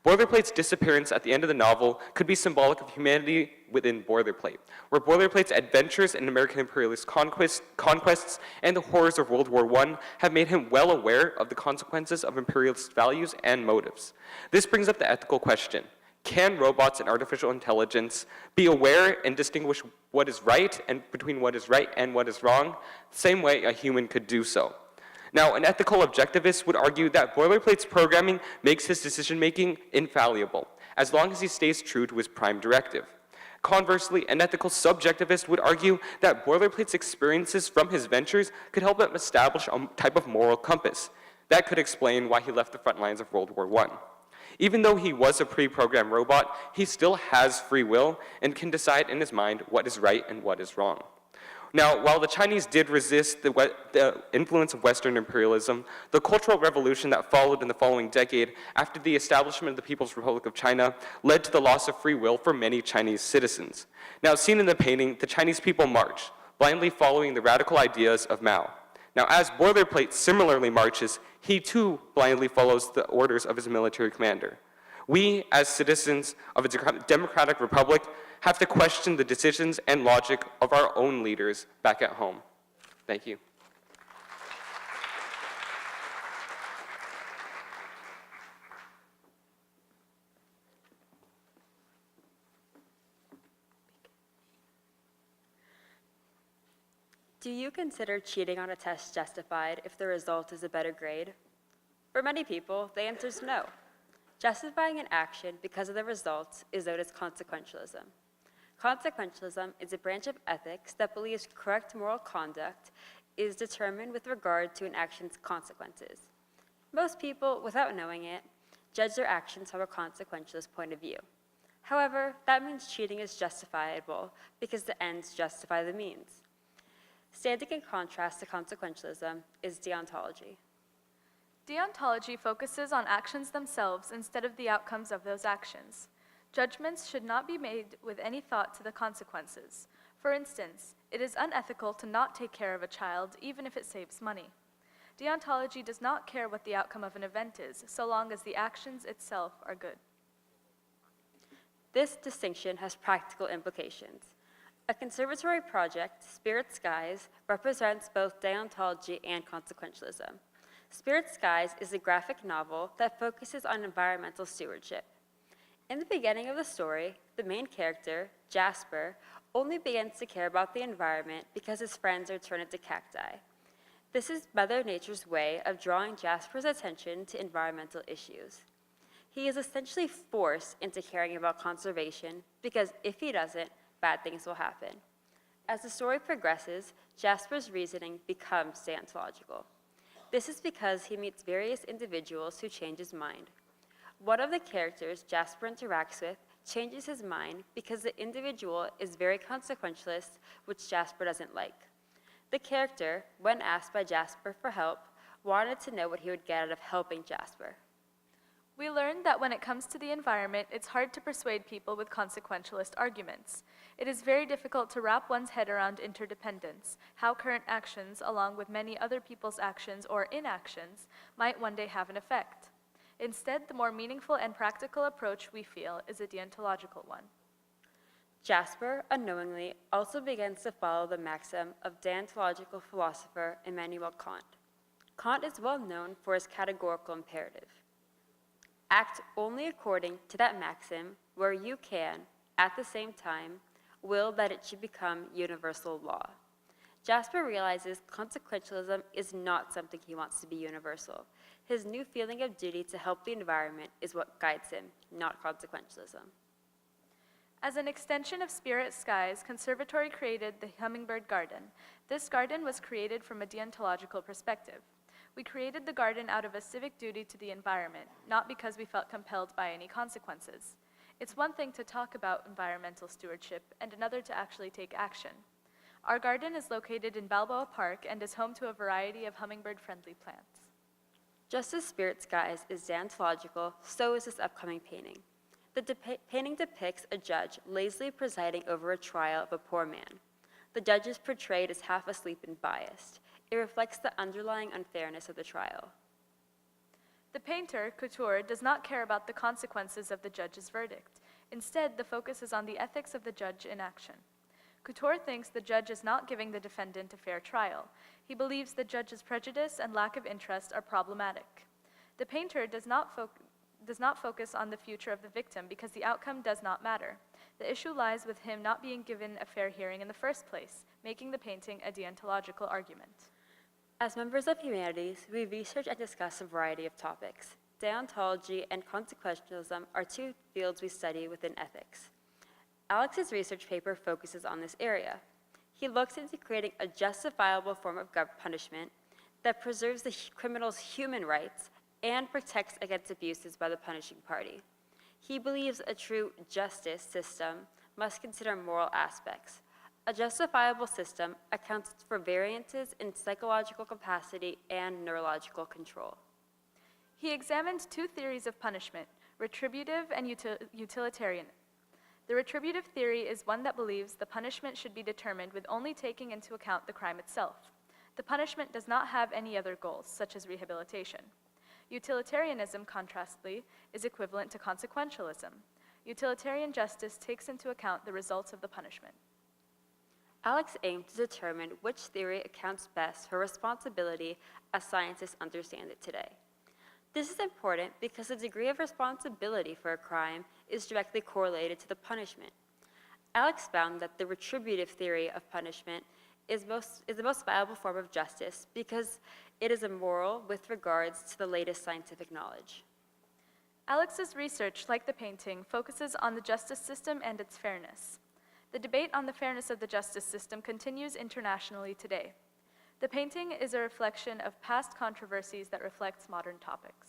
Boilerplate's disappearance at the end of the novel could be symbolic of humanity within Boilerplate, where Boilerplate's adventures in American imperialist conquests and the horrors of World War I have made him well aware of the consequences of imperialist values and motives. This brings up the ethical question. Can robots and artificial intelligence be aware and distinguish what is right and between what is right and what is wrong, the same way a human could do so? Now, an ethical objectivist would argue that Boilerplate's programming makes his decision-making infallible, as long as he stays true to his prime directive. Conversely, an ethical subjectivist would argue that Boilerplate's experiences from his ventures could help him establish a type of moral compass. That could explain why he left the front lines of World War I. Even though he was a pre-programmed robot, he still has free will and can decide in his mind what is right and what is wrong. Now, while the Chinese did resist the influence of Western imperialism, the Cultural Revolution that followed in the following decade after the establishment of the People's Republic of China led to the loss of free will for many Chinese citizens. Now, seen in the painting, the Chinese people march, blindly following the radical ideas of Mao. Now, as Boilerplate similarly marches, he too blindly follows the orders of his military commander. We, as citizens of a democratic republic, have to question the decisions and logic of our own leaders back at home. Thank you. Do you consider cheating on a test justified if the result is a better grade? For many people, the answer is no. Justifying an action because of the results is known as consequentialism. Consequentialism is a branch of ethics that believes correct moral conduct is determined with regard to an action's consequences. Most people, without knowing it, judge their actions from a consequentialist point of view. However, that means cheating is justifiable because the ends justify the means. Standing in contrast to consequentialism is deontology. Deontology focuses on actions themselves instead of the outcomes of those actions. Judgments should not be made with any thought to the consequences. For instance, it is unethical to not take care of a child even if it saves money. Deontology does not care what the outcome of an event is, so long as the actions itself are good. This distinction has practical implications. A conservatory project, Spirit Skies, represents both deontology and consequentialism. Spirit Skies is a graphic novel that focuses on environmental stewardship. In the beginning of the story, the main character, Jasper, only begins to care about the environment because his friends are turned into cacti. This is Mother Nature's way of drawing Jasper's attention to environmental issues. He is essentially forced into caring about conservation because if he doesn't, bad things will happen. As the story progresses, Jasper's reasoning becomes deontological. This is because he meets various individuals who change his mind. One of the characters Jasper interacts with changes his mind because the individual is very consequentialist, which Jasper doesn't like. The character, when asked by Jasper for help, wanted to know what he would get out of helping Jasper. We learned that when it comes to the environment, it's hard to persuade people with consequentialist arguments. It is very difficult to wrap one's head around interdependence, how current actions, along with many other people's actions or inactions, might one day have an effect. Instead, the more meaningful and practical approach we feel is a deontological one. Jasper, unknowingly, also begins to follow the maxim of deontological philosopher Immanuel Kant. Kant is well known for his categorical imperative. Act only according to that maxim where you can, at the same time, will that it should become universal law. Jasper realizes consequentialism is not something he wants to be universal. His new feeling of duty to help the environment is what guides him, not consequentialism. As an extension of Spirit Skies, Conservatory created the Hummingbird Garden. This garden was created from a deontological perspective. We created the garden out of a civic duty to the environment, not because we felt compelled by any consequences. It's one thing to talk about environmental stewardship and another to actually take action. Our garden is located in Balboa Park and is home to a variety of hummingbird-friendly plants. Just as Spirit Skies is deontological, so is this upcoming painting. The painting depicts a judge lazily presiding over a trial of a poor man. The judge is portrayed as half asleep and biased. It reflects the underlying unfairness of the trial. The painter, Couture, does not care about the consequences of the judge's verdict. Instead, the focus is on the ethics of the judge in action. Couture thinks the judge is not giving the defendant a fair trial. He believes the judge's prejudice and lack of interest are problematic. The painter does not focus on the future of the victim because the outcome does not matter. The issue lies with him not being given a fair hearing in the first place, making the painting a deontological argument. As members of humanities, we research and discuss a variety of topics. Deontology and consequentialism are two fields we study within ethics. Alex's research paper focuses on this area. He looks into creating a justifiable form of punishment that preserves the criminal's human rights and protects against abuses by the punishing party. He believes a true justice system must consider moral aspects. A justifiable system accounts for variances in psychological capacity and neurological control. He examined two theories of punishment, retributive and utilitarian. The retributive theory is one that believes the punishment should be determined with only taking into account the crime itself. The punishment does not have any other goals, such as rehabilitation. Utilitarianism, contrastly, is equivalent to consequentialism. Utilitarian justice takes into account the results of the punishment. Alex aimed to determine which theory accounts best for responsibility as scientists understand it today. This is important because the degree of responsibility for a crime is directly correlated to the punishment. Alex found that the retributive theory of punishment is the most viable form of justice because it is immoral with regards to the latest scientific knowledge. Alex's research, like the painting, focuses on the justice system and its fairness. The debate on the fairness of the justice system continues internationally today. The painting is a reflection of past controversies that reflects modern topics.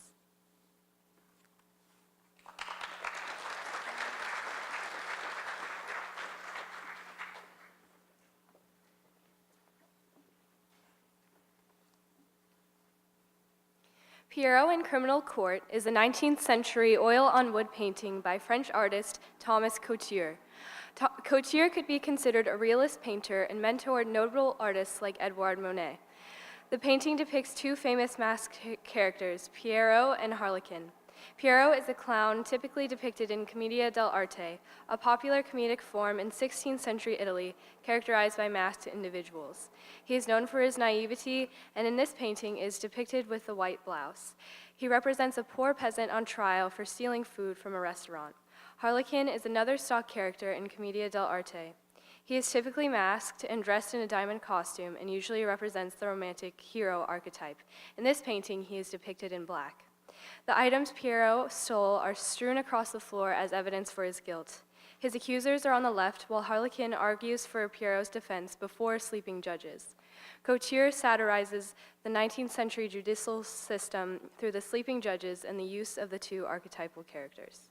Pierrot in Criminal Court is a 19th century oil on wood painting by French artist Thomas Couture. Couture could be considered a realist painter and mentored notable artists like Edouard Monet. The painting depicts two famous masked characters, Pierrot and Harlequin. Pierrot is a clown typically depicted in Commedia dell'arte, a popular comedic form in 16th century Italy characterized by masked individuals. He is known for his naivety, and in this painting is depicted with a white blouse. He represents a poor peasant on trial for stealing food from a restaurant. Harlequin is another stock character in Commedia dell'arte. He is typically masked and dressed in a diamond costume and usually represents the romantic hero archetype. In this painting, he is depicted in black. The items Pierrot stole are strewn across the floor as evidence for his guilt. His accusers are on the left, while Harlequin argues for Pierrot's defense before sleeping judges. Couture satirizes the 19th century judicial system through the sleeping judges and the use of the two archetypal characters.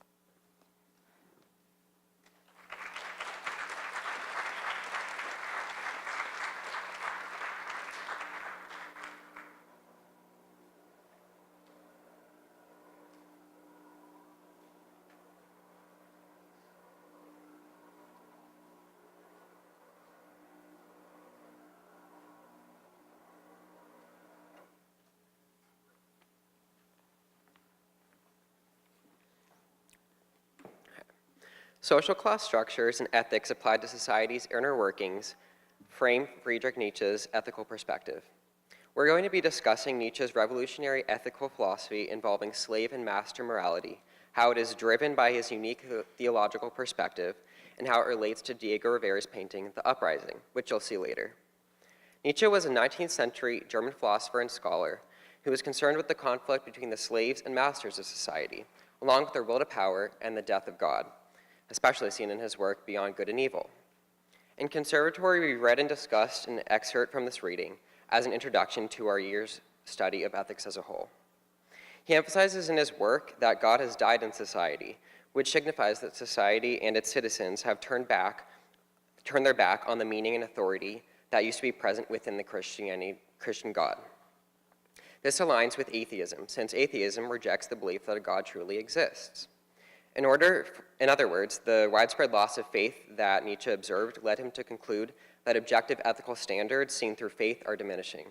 Social class structures and ethics applied to society's inner workings frame Friedrich Nietzsche's ethical perspective. We're going to be discussing Nietzsche's revolutionary ethical philosophy involving slave and master morality, how it is driven by his unique theological perspective, and how it relates to Diego Rivera's painting, The Uprising, which you'll see later. Nietzsche was a 19th century German philosopher and scholar who was concerned with the conflict between the slaves and masters of society, along with their will to power and the death of God, especially seen in his work Beyond Good and Evil. In Conservatory, we read and discussed an excerpt from this reading as an introduction to our year's study of ethics as a whole. He emphasizes in his work that God has died in society, which signifies that society and its citizens have turned their back on the meaning and authority that used to be present within the Christian God. This aligns with atheism, since atheism rejects the belief that a God truly exists. In other words, the widespread loss of faith that Nietzsche observed led him to conclude that objective ethical standards seen through faith are diminishing,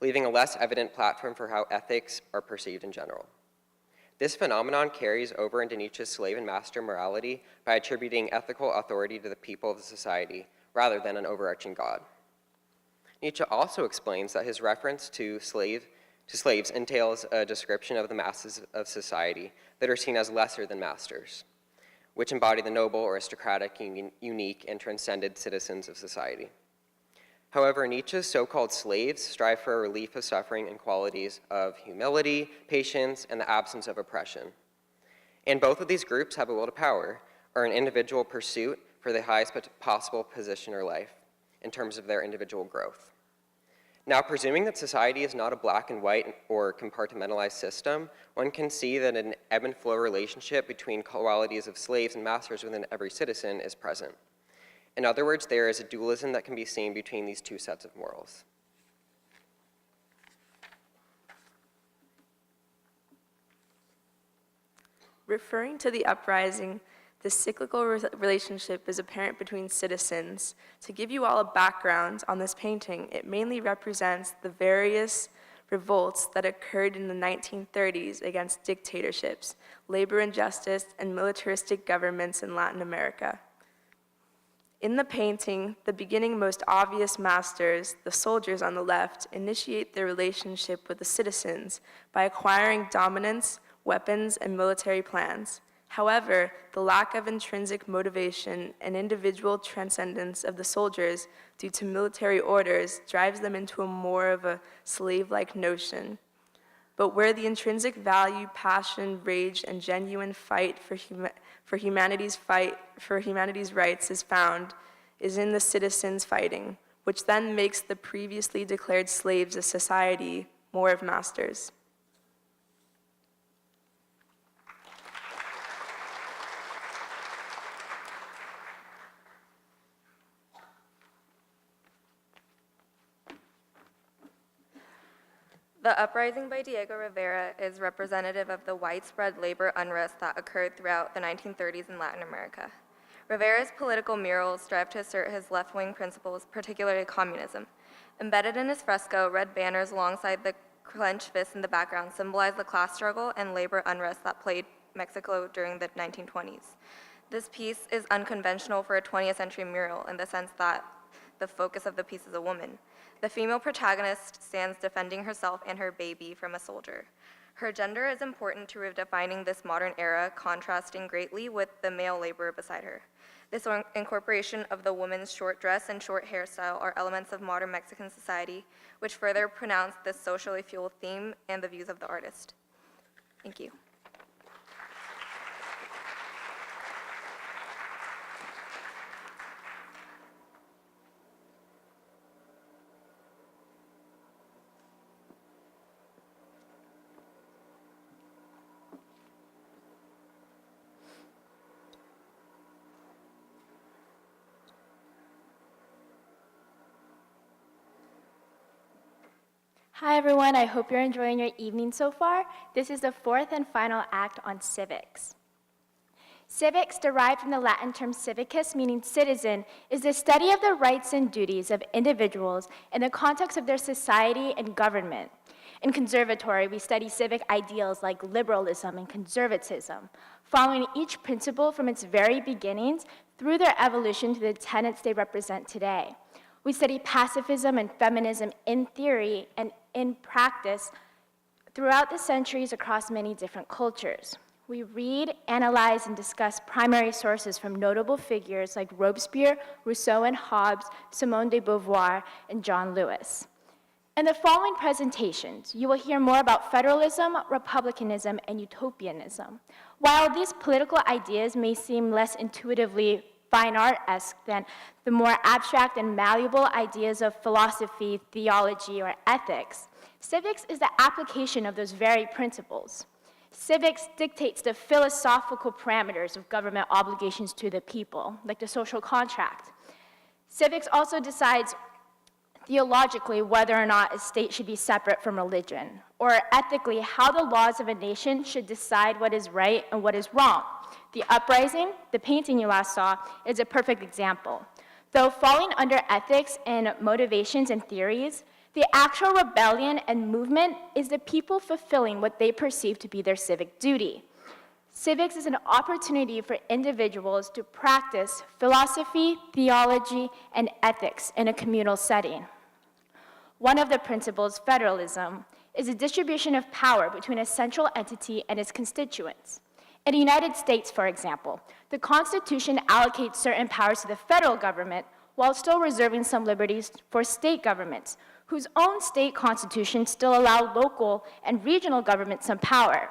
leaving a less evident platform for how ethics are perceived in general. This phenomenon carries over into Nietzsche's slave and master morality by attributing ethical authority to the people of the society rather than an overarching God. Nietzsche also explains that his reference to slaves entails a description of the masses of society that are seen as lesser than masters, which embody the noble, aristocratic, unique, and transcended citizens of society. However, Nietzsche's so-called slaves strive for a relief of suffering and qualities of humility, patience, and the absence of oppression. And both of these groups have a will to power, or an individual pursuit for the highest possible position or life in terms of their individual growth. Now, presuming that society is not a black and white or compartmentalized system, one can see that an ebb and flow relationship between qualities of slaves and masters within every citizen is present. In other words, there is a dualism that can be seen between these two sets of morals. Referring to the uprising, the cyclical relationship is apparent between citizens. To give you all a background on this painting, it mainly represents the various revolts that occurred in the 1930s against dictatorships, labor injustice, and militaristic governments in Latin America. In the painting, the beginning most obvious masters, the soldiers on the left, initiate their relationship with the citizens by acquiring dominance, weapons, and military plans. However, the lack of intrinsic motivation and individual transcendence of the soldiers due to military orders drives them into more of a slave-like notion. But where the intrinsic value, passion, rage, and genuine fight for humanity's rights is found is in the citizens fighting, which then makes the previously declared slaves of society more of masters. The uprising by Diego Rivera is representative of the widespread labor unrest that occurred throughout the 1930s in Latin America. Rivera's political murals strive to assert his left-wing principles, particularly communism. Embedded in his fresco, red banners alongside the clenched fists in the background symbolize the class struggle and labor unrest that plagued Mexico during the 1920s. This piece is unconventional for a 20th century mural in the sense that the focus of the piece is a woman. The female protagonist stands defending herself and her baby from a soldier. Her gender is important to redefining this modern era, contrasting greatly with the male laborer beside her. This incorporation of the woman's short dress and short hairstyle are elements of modern Mexican society, which further pronounce this socially fueled theme and the views of the artist. Thank you. Hi everyone, I hope you're enjoying your evening so far. This is the fourth and final act on civics. Civics, derived from the Latin term civicus, meaning citizen, is the study of the rights and duties of individuals in the context of their society and government. In conservatory, we study civic ideals like liberalism and conservatism, following each principle from its very beginnings through their evolution to the tenets they represent today. We study pacifism and feminism in theory and in practice throughout the centuries across many different cultures. We read, analyze, and discuss primary sources from notable figures like Robespierre, Rousseau and Hobbes, Simone de Beauvoir, and John Lewis. In the following presentations, you will hear more about federalism, republicanism, and utopianism. While these political ideas may seem less intuitively fine art-esque than the more abstract and malleable ideas of philosophy, theology, or ethics, civics is the application of those very principles. Civics dictates the philosophical parameters of government obligations to the people, like the social contract. Civics also decides theologically whether or not a state should be separate from religion, or ethically how the laws of a nation should decide what is right and what is wrong. The uprising, the painting you last saw, is a perfect example. Though falling under ethics and motivations and theories, the actual rebellion and movement is the people fulfilling what they perceive to be their civic duty. Civics is an opportunity for individuals to practice philosophy, theology, and ethics in a communal setting. One of the principles, federalism, is a distribution of power between a central entity and its constituents. In the United States, for example, the Constitution allocates certain powers to the federal government while still reserving some liberties for state governments, whose own state constitutions still allow local and regional governments some power,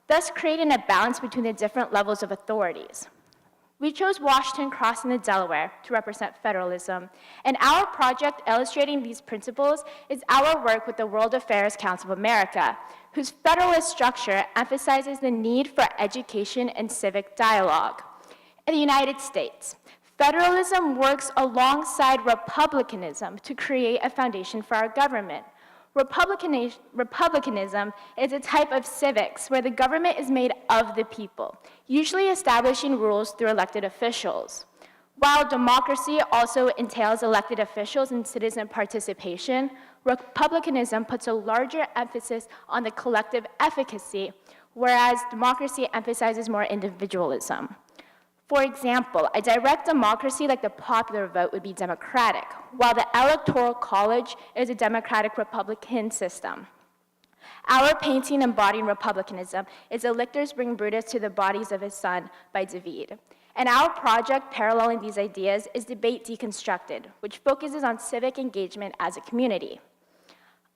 thus creating a balance between the different levels of authorities. We chose Washington Crossing the Delaware to represent federalism, and our project illustrating these principles is our work with the World Affairs Council of America, whose federalist structure emphasizes the need for education and civic dialogue. In the United States, federalism works alongside republicanism to create a foundation for our government. Republicanism is a type of civics where the government is made of the people, usually establishing rules through elected officials. While democracy also entails elected officials and citizen participation, republicanism puts a larger emphasis on the collective efficacy, whereas democracy emphasizes more individualism. For example, a direct democracy like the popular vote would be democratic, while the electoral college is a democratic Republican system. Our painting embodying republicanism is Electors Bring Brutus to the Bodies of His Son by David. And our project paralleling these ideas is Debate Deconstructed, which focuses on civic engagement as a community.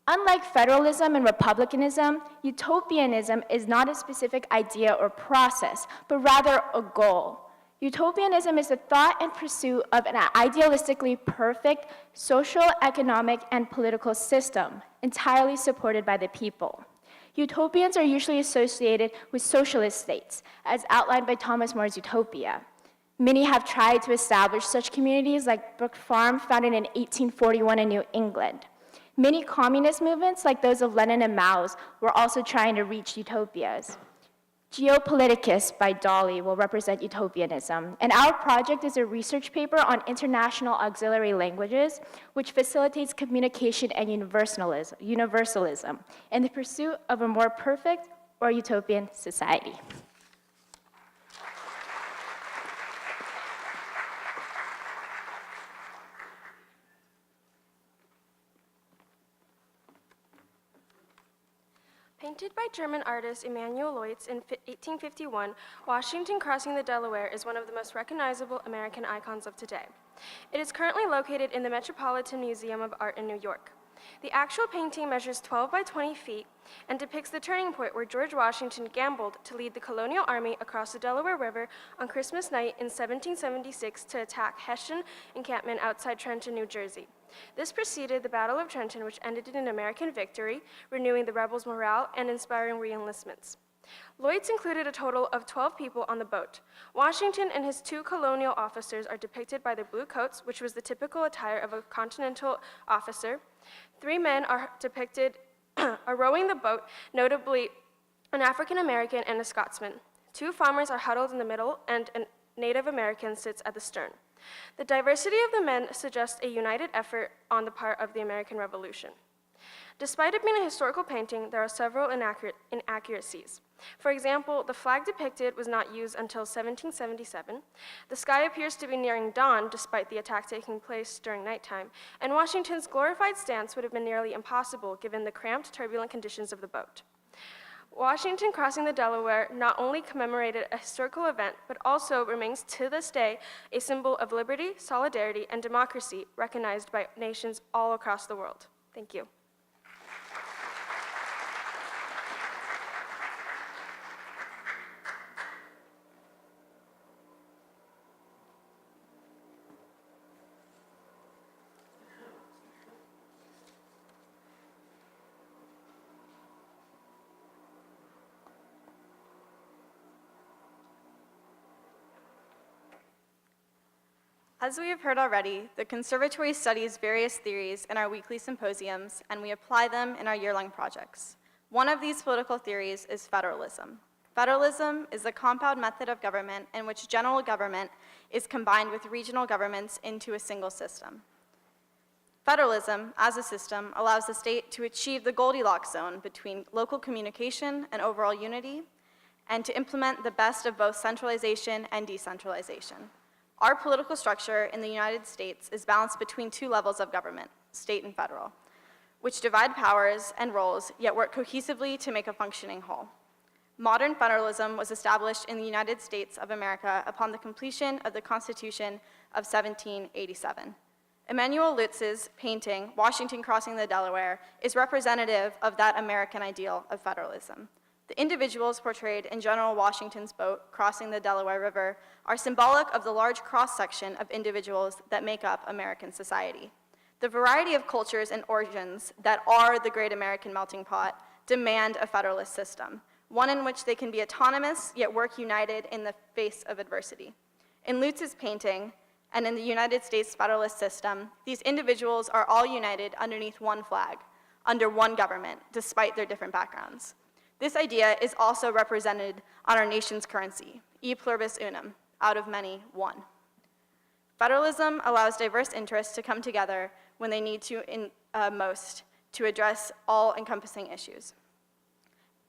Unlike federalism and republicanism, utopianism is not a specific idea or process, but rather a goal. Utopianism is the thought and pursuit of an idealistically perfect social, economic, and political system, entirely supported by the people. Utopians are usually associated with socialist states, as outlined by Thomas More's Utopia. Many have tried to establish such communities like Brook Farm, founded in 1841 in New England. Many communist movements, like those of Lenin and Mao's, were also trying to reach utopias. Geopoliticus by Dolly will represent utopianism, and our project is a research paper on international auxiliary languages, which facilitates communication and universalism in the pursuit of a more perfect or utopian society. Painted by German artist Emanuel Leutz in 1851, Washington crossing the Delaware is one of the most recognizable American icons of today. It is currently located in the Metropolitan Museum of Art in New York. The actual painting measures 12 by 20 feet and depicts the turning point where George Washington gambled to lead the colonial army across the Delaware River on Christmas night in 1776 to attack Hessian encampment outside Trenton, New Jersey. This preceded the Battle of Trenton, which ended in an American victory, renewing the rebels' morale and inspiring re-enlistments. Leutz included a total of 12 people on the boat. Washington and his 2 colonial officers are depicted by their blue coats, which was the typical attire of a continental officer. 3 men are depicted are rowing the boat, notably an African American and a Scotsman. 2 farmers are huddled in the middle, and a Native American sits at the stern. The diversity of the men suggests a united effort on the part of the American Revolution. Despite it being a historical painting, there are several inaccuracies. For example, the flag depicted was not used until 1777. The sky appears to be nearing dawn despite the attack taking place during nighttime, and Washington's glorified stance would have been nearly impossible given the cramped, turbulent conditions of the boat. Washington crossing the Delaware not only commemorated a historical event, but also remains to this day a symbol of liberty, solidarity, and democracy recognized by nations all across the world. Thank you. As we have heard already, the Conservatory studies various theories in our weekly symposiums, and we apply them in our year-long projects. One of these political theories is federalism. Federalism is the compound method of government in which general government is combined with regional governments into a single system. Federalism, as a system, allows the state to achieve the Goldilocks zone between local communication and overall unity, and to implement the best of both centralization and decentralization. Our political structure in the United States is balanced between 2 levels of government, state and federal, which divide powers and roles, yet work cohesively to make a functioning whole. Modern federalism was established in the United States of America upon the completion of the Constitution of 1787. Emanuel Leutz's painting, Washington Crossing the Delaware, is representative of that American ideal of federalism. The individuals portrayed in General Washington's boat crossing the Delaware River are symbolic of the large cross-section of individuals that make up American society. The variety of cultures and origins that are the great American melting pot demand a federalist system, one in which they can be autonomous yet work united in the face of adversity. In Leutz's painting, and in the United States federalist system, these individuals are all united underneath one flag, under one government, despite their different backgrounds. This idea is also represented on our nation's currency, e pluribus unum, out of many, one. Federalism allows diverse interests to come together when they need to most to address all-encompassing issues.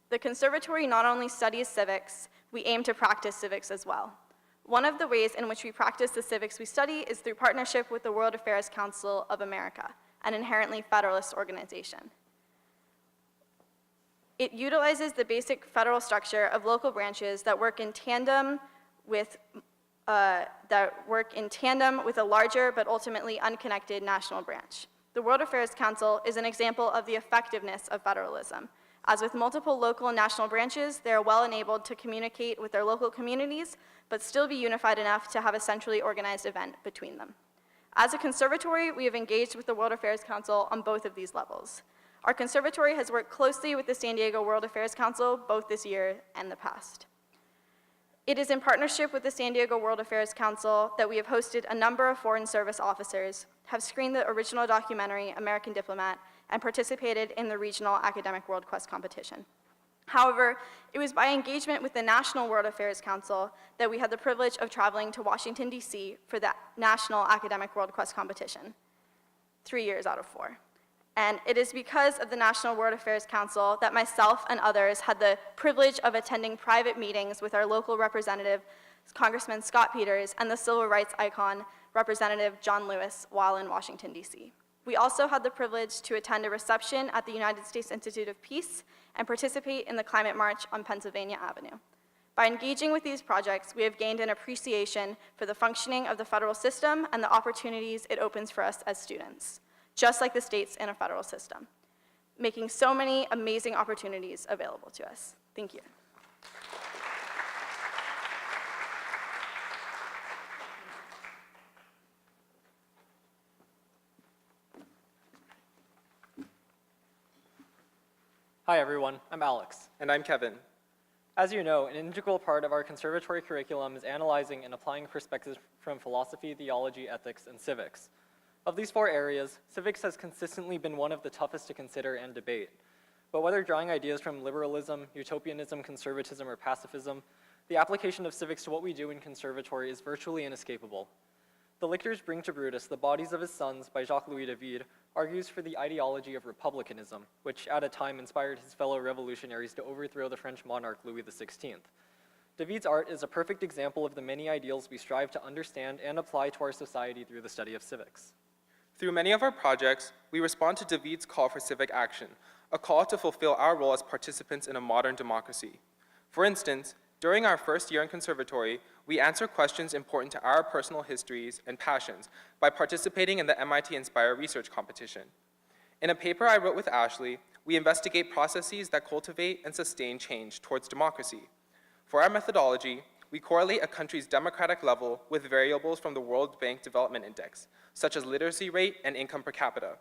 The Conservatory not only studies civics, we aim to practice civics as well. One of the ways in which we practice the civics we study is through partnership with the World Affairs Council of America, an inherently federalist organization. It utilizes the basic federal structure of local branches that work in tandem with a larger but ultimately unconnected national branch. The World Affairs Council is an example of the effectiveness of federalism. As with multiple local and national branches, they are well enabled to communicate with their local communities, but still be unified enough to have a centrally organized event between them. As a conservatory, we have engaged with the World Affairs Council on both of these levels. Our conservatory has worked closely with the San Diego World Affairs Council both this year and the past. It is in partnership with the San Diego World Affairs Council that we have hosted a number of Foreign Service officers, have screened the original documentary, American Diplomat, and participated in the regional academic World Quest competition. However, it was by engagement with the National World Affairs Council that we had the privilege of traveling to Washington, D.C. for the National Academic World Quest competition, 3 years out of 4. And it is because of the National World Affairs Council that myself and others had the privilege of attending private meetings with our local representative, Congressman Scott Peters, and the civil rights icon, Representative John Lewis, while in Washington, D.C. We also had the privilege to attend a reception at the United States Institute of Peace and participate in the Climate March on Pennsylvania Avenue. By engaging with these projects, we have gained an appreciation for the functioning of the federal system and the opportunities it opens for us as students, just like the states in a federal system, making so many amazing opportunities available to us. Thank you. Hi everyone, I'm Alex. And I'm Kevin. As you know, an integral part of our conservatory curriculum is analyzing and applying perspectives from philosophy, theology, ethics, and civics. Of these 4 areas, civics has consistently been one of the toughest to consider and debate. But whether drawing ideas from liberalism, utopianism, conservatism, or pacifism, the application of civics to what we do in conservatory is virtually inescapable. The Lictors Bring to Brutus the Bodies of His Sons by Jacques-Louis David argues for the ideology of republicanism, which at a time inspired his fellow revolutionaries to overthrow the French monarch Louis XVI. David's art is a perfect example of the many ideals we strive to understand and apply to our society through the study of civics. Through many of our projects, we respond to David's call for civic action, a call to fulfill our role as participants in a modern democracy. For instance, during our first year in conservatory, we answer questions important to our personal histories and passions by participating in the MIT Inspire research competition. In a paper I wrote with Ashley, we investigate processes that cultivate and sustain change towards democracy. For our methodology, we correlate a country's democratic level with variables from the World Bank Development Index, such as literacy rate and income per capita.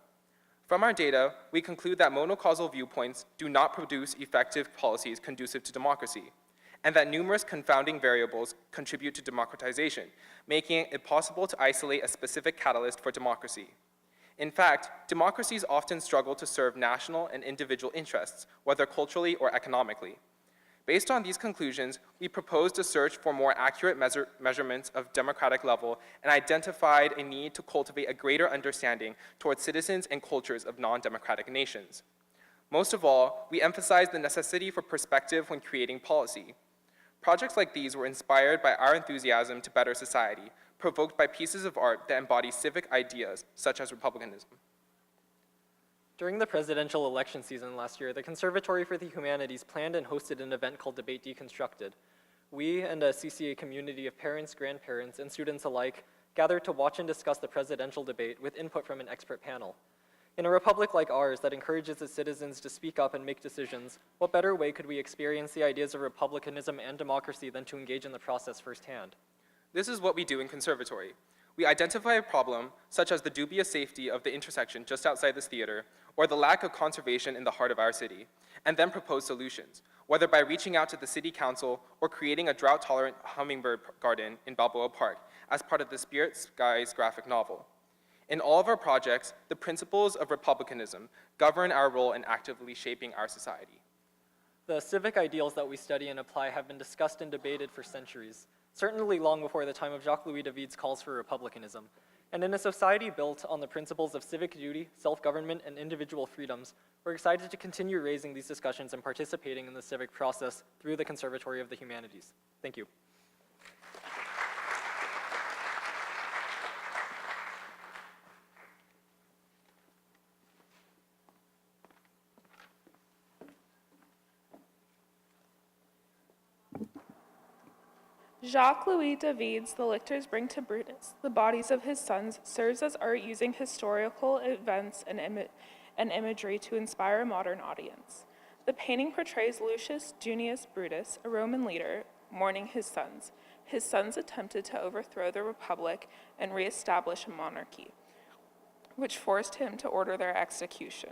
From our data, we conclude that monocausal viewpoints do not produce effective policies conducive to democracy, and that numerous confounding variables contribute to democratization, making it impossible to isolate a specific catalyst for democracy. In fact, democracies often struggle to serve national and individual interests, whether culturally or economically. Based on these conclusions, we proposed a search for more accurate measurements of democratic level and identified a need to cultivate a greater understanding towards citizens and cultures of non-democratic nations. Most of all, we emphasized the necessity for perspective when creating policy. Projects like these were inspired by our enthusiasm to better society, provoked by pieces of art that embody civic ideas, such as republicanism. During the presidential election season last year, the Conservatory for the Humanities planned and hosted an event called Debate Deconstructed. We and a CCA community of parents, grandparents, and students alike gathered to watch and discuss the presidential debate with input from an expert panel. In a republic like ours that encourages its citizens to speak up and make decisions, what better way could we experience the ideas of republicanism and democracy than to engage in the process firsthand? This is what we do in conservatory. We identify a problem, such as the dubious safety of the intersection just outside this theater, or the lack of conservation in the heart of our city, and then propose solutions, whether by reaching out to the city council or creating a drought-tolerant hummingbird garden in Balboa Park as part of the Spirit Skies graphic novel. In all of our projects, the principles of republicanism govern our role in actively shaping our society. The civic ideals that we study and apply have been discussed and debated for centuries, certainly long before the time of Jacques-Louis David's calls for republicanism. And in a society built on the principles of civic duty, self-government, and individual freedoms, we're excited to continue raising these discussions and participating in the civic process through the Conservatory of the Humanities. Thank you. Jacques-Louis David's The Lictors Bring to Brutus, the Bodies of His Sons, serves as art using historical events and imagery to inspire a modern audience. The painting portrays Lucius Junius Brutus, a Roman leader, mourning his sons. His sons attempted to overthrow the republic and reestablish a monarchy, which forced him to order their execution.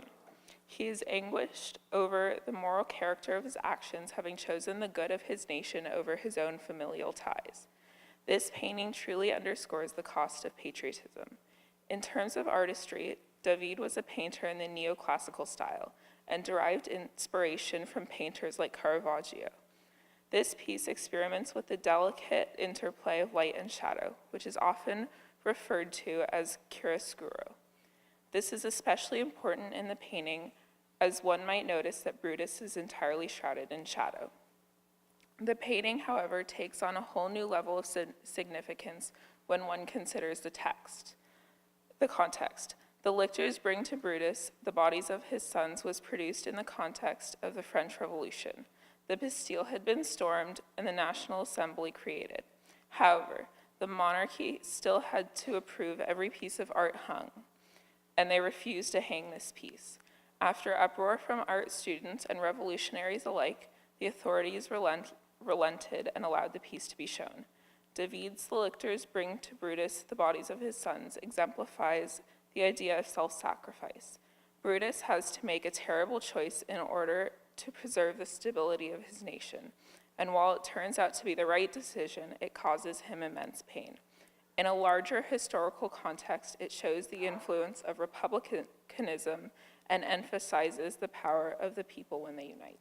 He is anguished over the moral character of his actions, having chosen the good of his nation over his own familial ties. This painting truly underscores the cost of patriotism. In terms of artistry, David was a painter in the neoclassical style and derived inspiration from painters like Caravaggio. This piece experiments with the delicate interplay of light and shadow, which is often referred to as chiaroscuro. This is especially important in the painting, as one might notice that Brutus is entirely shrouded in shadow. The painting, however, takes on a whole new level of significance when one considers the context. The Lictors Bring to Brutus, the Bodies of His Sons was produced in the context of the French Revolution. The Bastille had been stormed and the National Assembly created. However, the monarchy still had to approve every piece of art hung, and they refused to hang this piece. After uproar from art students and revolutionaries alike, the authorities relented and allowed the piece to be shown. David's The Lictors Bring to Brutus, the Bodies of His Sons exemplifies the idea of self-sacrifice. Brutus has to make a terrible choice in order to preserve the stability of his nation, and while it turns out to be the right decision, it causes him immense pain. In a larger historical context, it shows the influence of republicanism and emphasizes the power of the people when they unite.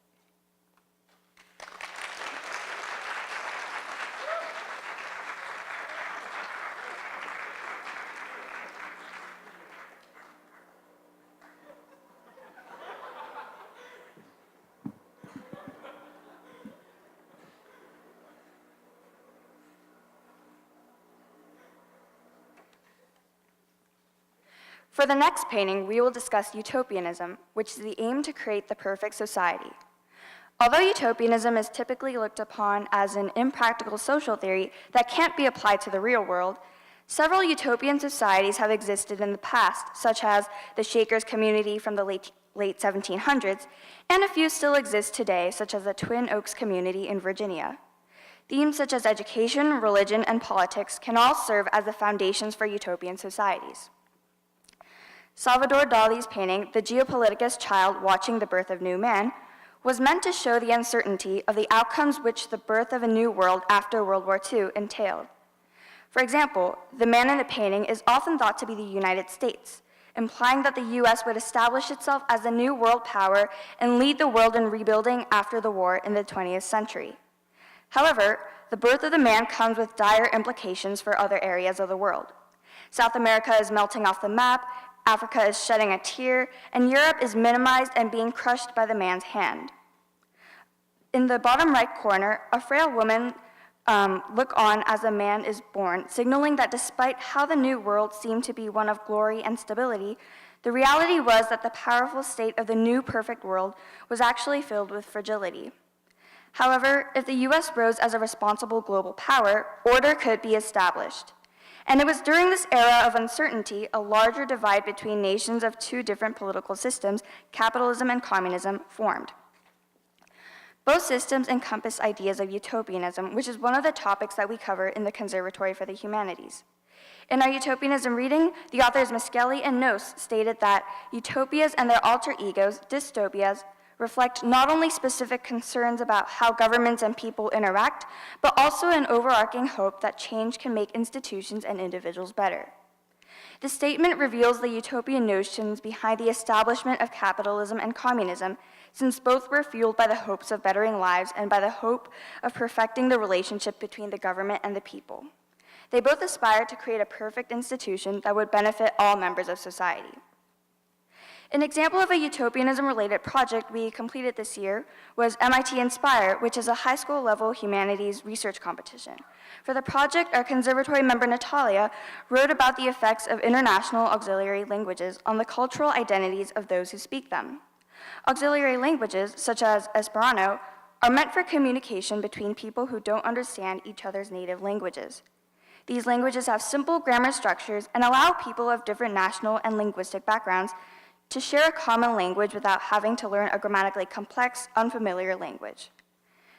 For the next painting, we will discuss utopianism, which is the aim to create the perfect society. Although utopianism is typically looked upon as an impractical social theory that can't be applied to the real world, several utopian societies have existed in the past, such as the Shakers community from the late 1700s, and a few still exist today, such as the Twin Oaks community in Virginia. Themes such as education, religion, and politics can all serve as the foundations for utopian societies. Salvador Dali's painting, The Geopoliticus Child Watching the Birth of New Man, was meant to show the uncertainty of the outcomes which the birth of a new world after World War II entailed. For example, the man in the painting is often thought to be the United States, implying that the US would establish itself as a new world power and lead the world in rebuilding after the war in the 20th century. However, the birth of the man comes with dire implications for other areas of the world. South America is melting off the map, Africa is shedding a tear, and Europe is minimized and being crushed by the man's hand. In the bottom right corner, a frail woman look on as a man is born, signaling that despite how the new world seemed to be one of glory and stability, the reality was that the powerful state of the new perfect world was actually filled with fragility. However, if the US rose as a responsible global power, order could be established. And it was during this era of uncertainty, a larger divide between nations of two different political systems, capitalism and communism, formed. Both systems encompass ideas of utopianism, which is one of the topics that we cover in the Conservatory for the Humanities. In our utopianism reading, the authors Miskelly and Noce stated that utopias and their alter egos, dystopias, reflect not only specific concerns about how governments and people interact, but also an overarching hope that change can make institutions and individuals better. The statement reveals the utopian notions behind the establishment of capitalism and communism, since both were fueled by the hopes of bettering lives and by the hope of perfecting the relationship between the government and the people. They both aspired to create a perfect institution that would benefit all members of society. An example of a utopianism-related project we completed this year was MIT Inspire, which is a high school level humanities research competition. For the project, our conservatory member Natalia wrote about the effects of international auxiliary languages on the cultural identities of those who speak them. Auxiliary languages, such as Esperanto, are meant for communication between people who don't understand each other's native languages. These languages have simple grammar structures and allow people of different national and linguistic backgrounds to share a common language without having to learn a grammatically complex, unfamiliar language.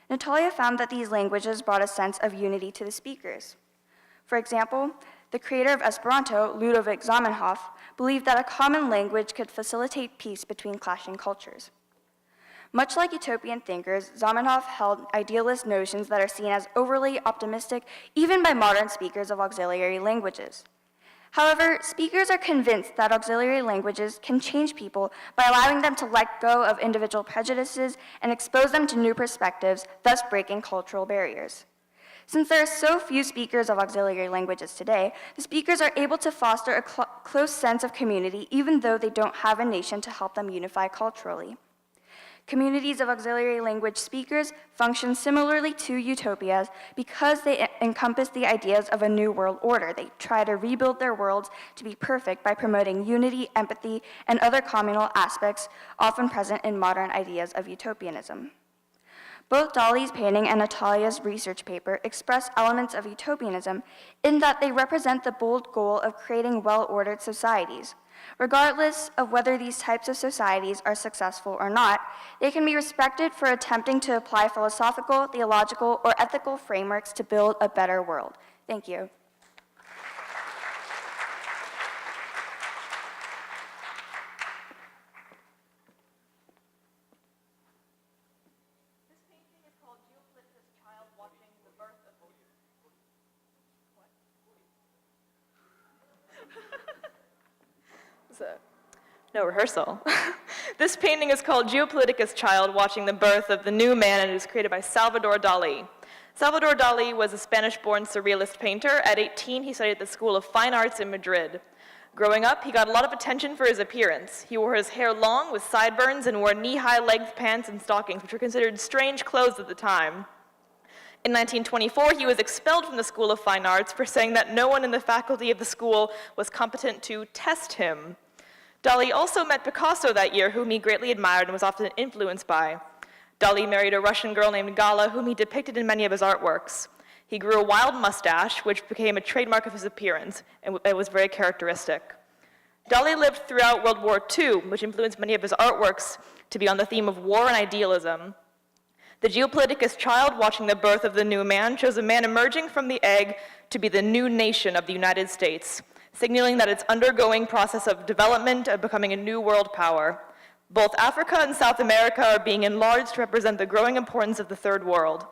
Natalia found that these languages brought a sense of unity to the speakers. For example, the creator of Esperanto, Ludovic Zamenhof, believed that a common language could facilitate peace between clashing cultures. Much like utopian thinkers, Zamenhof held idealist notions that are seen as overly optimistic even by modern speakers of auxiliary languages. However, speakers are convinced that auxiliary languages can change people by allowing them to let go of individual prejudices and expose them to new perspectives, thus breaking cultural barriers. Since there are so few speakers of auxiliary languages today, the speakers are able to foster a close sense of community even though they don't have a nation to help them unify culturally. Communities of auxiliary language speakers function similarly to utopias because they encompass the ideas of a new world order. They try to rebuild their worlds to be perfect by promoting unity, empathy, and other communal aspects often present in modern ideas of utopianism. Both Dali's painting and Natalia's research paper express elements of utopianism in that they represent the bold goal of creating well-ordered societies. Regardless of whether these types of societies are successful or not, they can be respected for attempting to apply philosophical, theological, or ethical frameworks to build a better world. Thank you. No rehearsal. This painting is called Geopolitica's Child Watching the Birth of the New Man, and it was created by Salvador Dali. Salvador Dali was a Spanish-born surrealist painter. At 18, he studied at the School of Fine Arts in Madrid. Growing up, he got a lot of attention for his appearance. He wore his hair long with sideburns and wore knee-high length pants and stockings, which were considered strange clothes at the time. In 1924, he was expelled from the School of Fine Arts for saying that no one in the faculty of the school was competent to test him. Dali also met Picasso that year, whom he greatly admired and was often influenced by. Dali married a Russian girl named Gala, whom he depicted in many of his artworks. He grew a wild mustache, which became a trademark of his appearance, and it was very characteristic. Dali lived throughout World War II, which influenced many of his artworks to be on the theme of war and idealism. The Geopolitica's Child Watching the Birth of the New Man shows a man emerging from the egg to be the new nation of the United States, signaling that it's undergoing process of development of becoming a new world power. Both Africa and South America are being enlarged to represent the growing importance of the third world.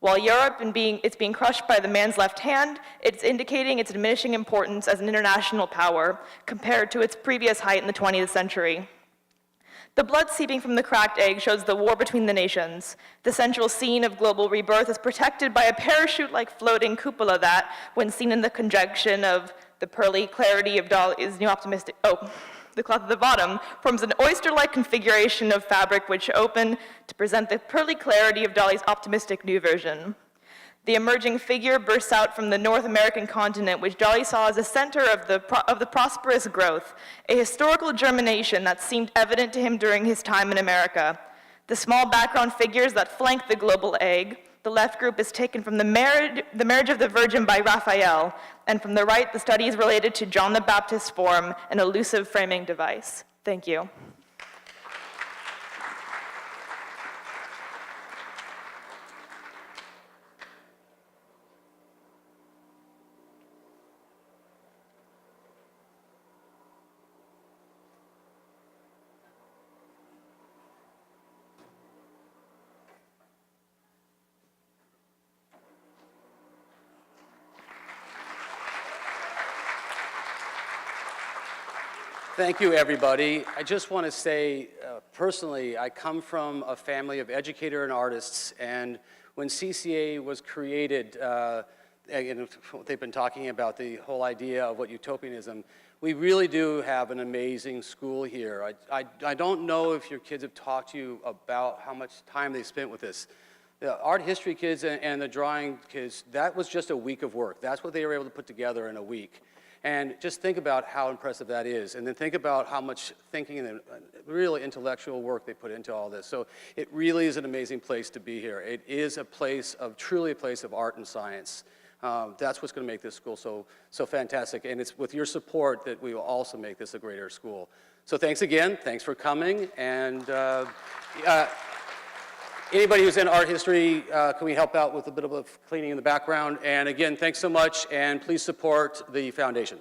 While Europe it's being crushed by the man's left hand, it's indicating its diminishing importance as an international power compared to its previous height in the 20th century. The blood seeping from the cracked egg shows the war between the nations. The central scene of global rebirth is protected by a parachute-like floating cupola that, when seen in the conjunction of the pearly clarity of Dali's new optimistic, the cloth at the bottom, forms an oyster-like configuration of fabric which open to present the pearly clarity of Dali's optimistic new version. The emerging figure bursts out from the North American continent, which Dali saw as a center of the prosperous growth, a historical germination that seemed evident to him during his time in America. The small background figures that flank the global egg, the left group is taken from the Marriage of the Virgin by Raphael, and from the right, the study is related to John the Baptist's form, an elusive framing device. Thank you. Thank you, everybody. I just want to say, personally, I come from a family of educators and artists, and when CCA was created, they've been talking about the whole idea of what utopianism, we really do have an amazing school here. I don't know if your kids have talked to you about how much time they spent with this. The art history kids and the drawing kids, that was just a week of work. That's what they were able to put together in a week. And just think about how impressive that is. And then think about how much thinking and really intellectual work they put into all this. So it really is an amazing place to be here. It is a place of, truly a place of art and science. That's what's going to make this school so fantastic. And it's with your support that we will also make this a greater school. So thanks again. Thanks for coming. And anybody who's in art history, can we help out with a bit of cleaning in the background? And again, thanks so much, and please support the foundation.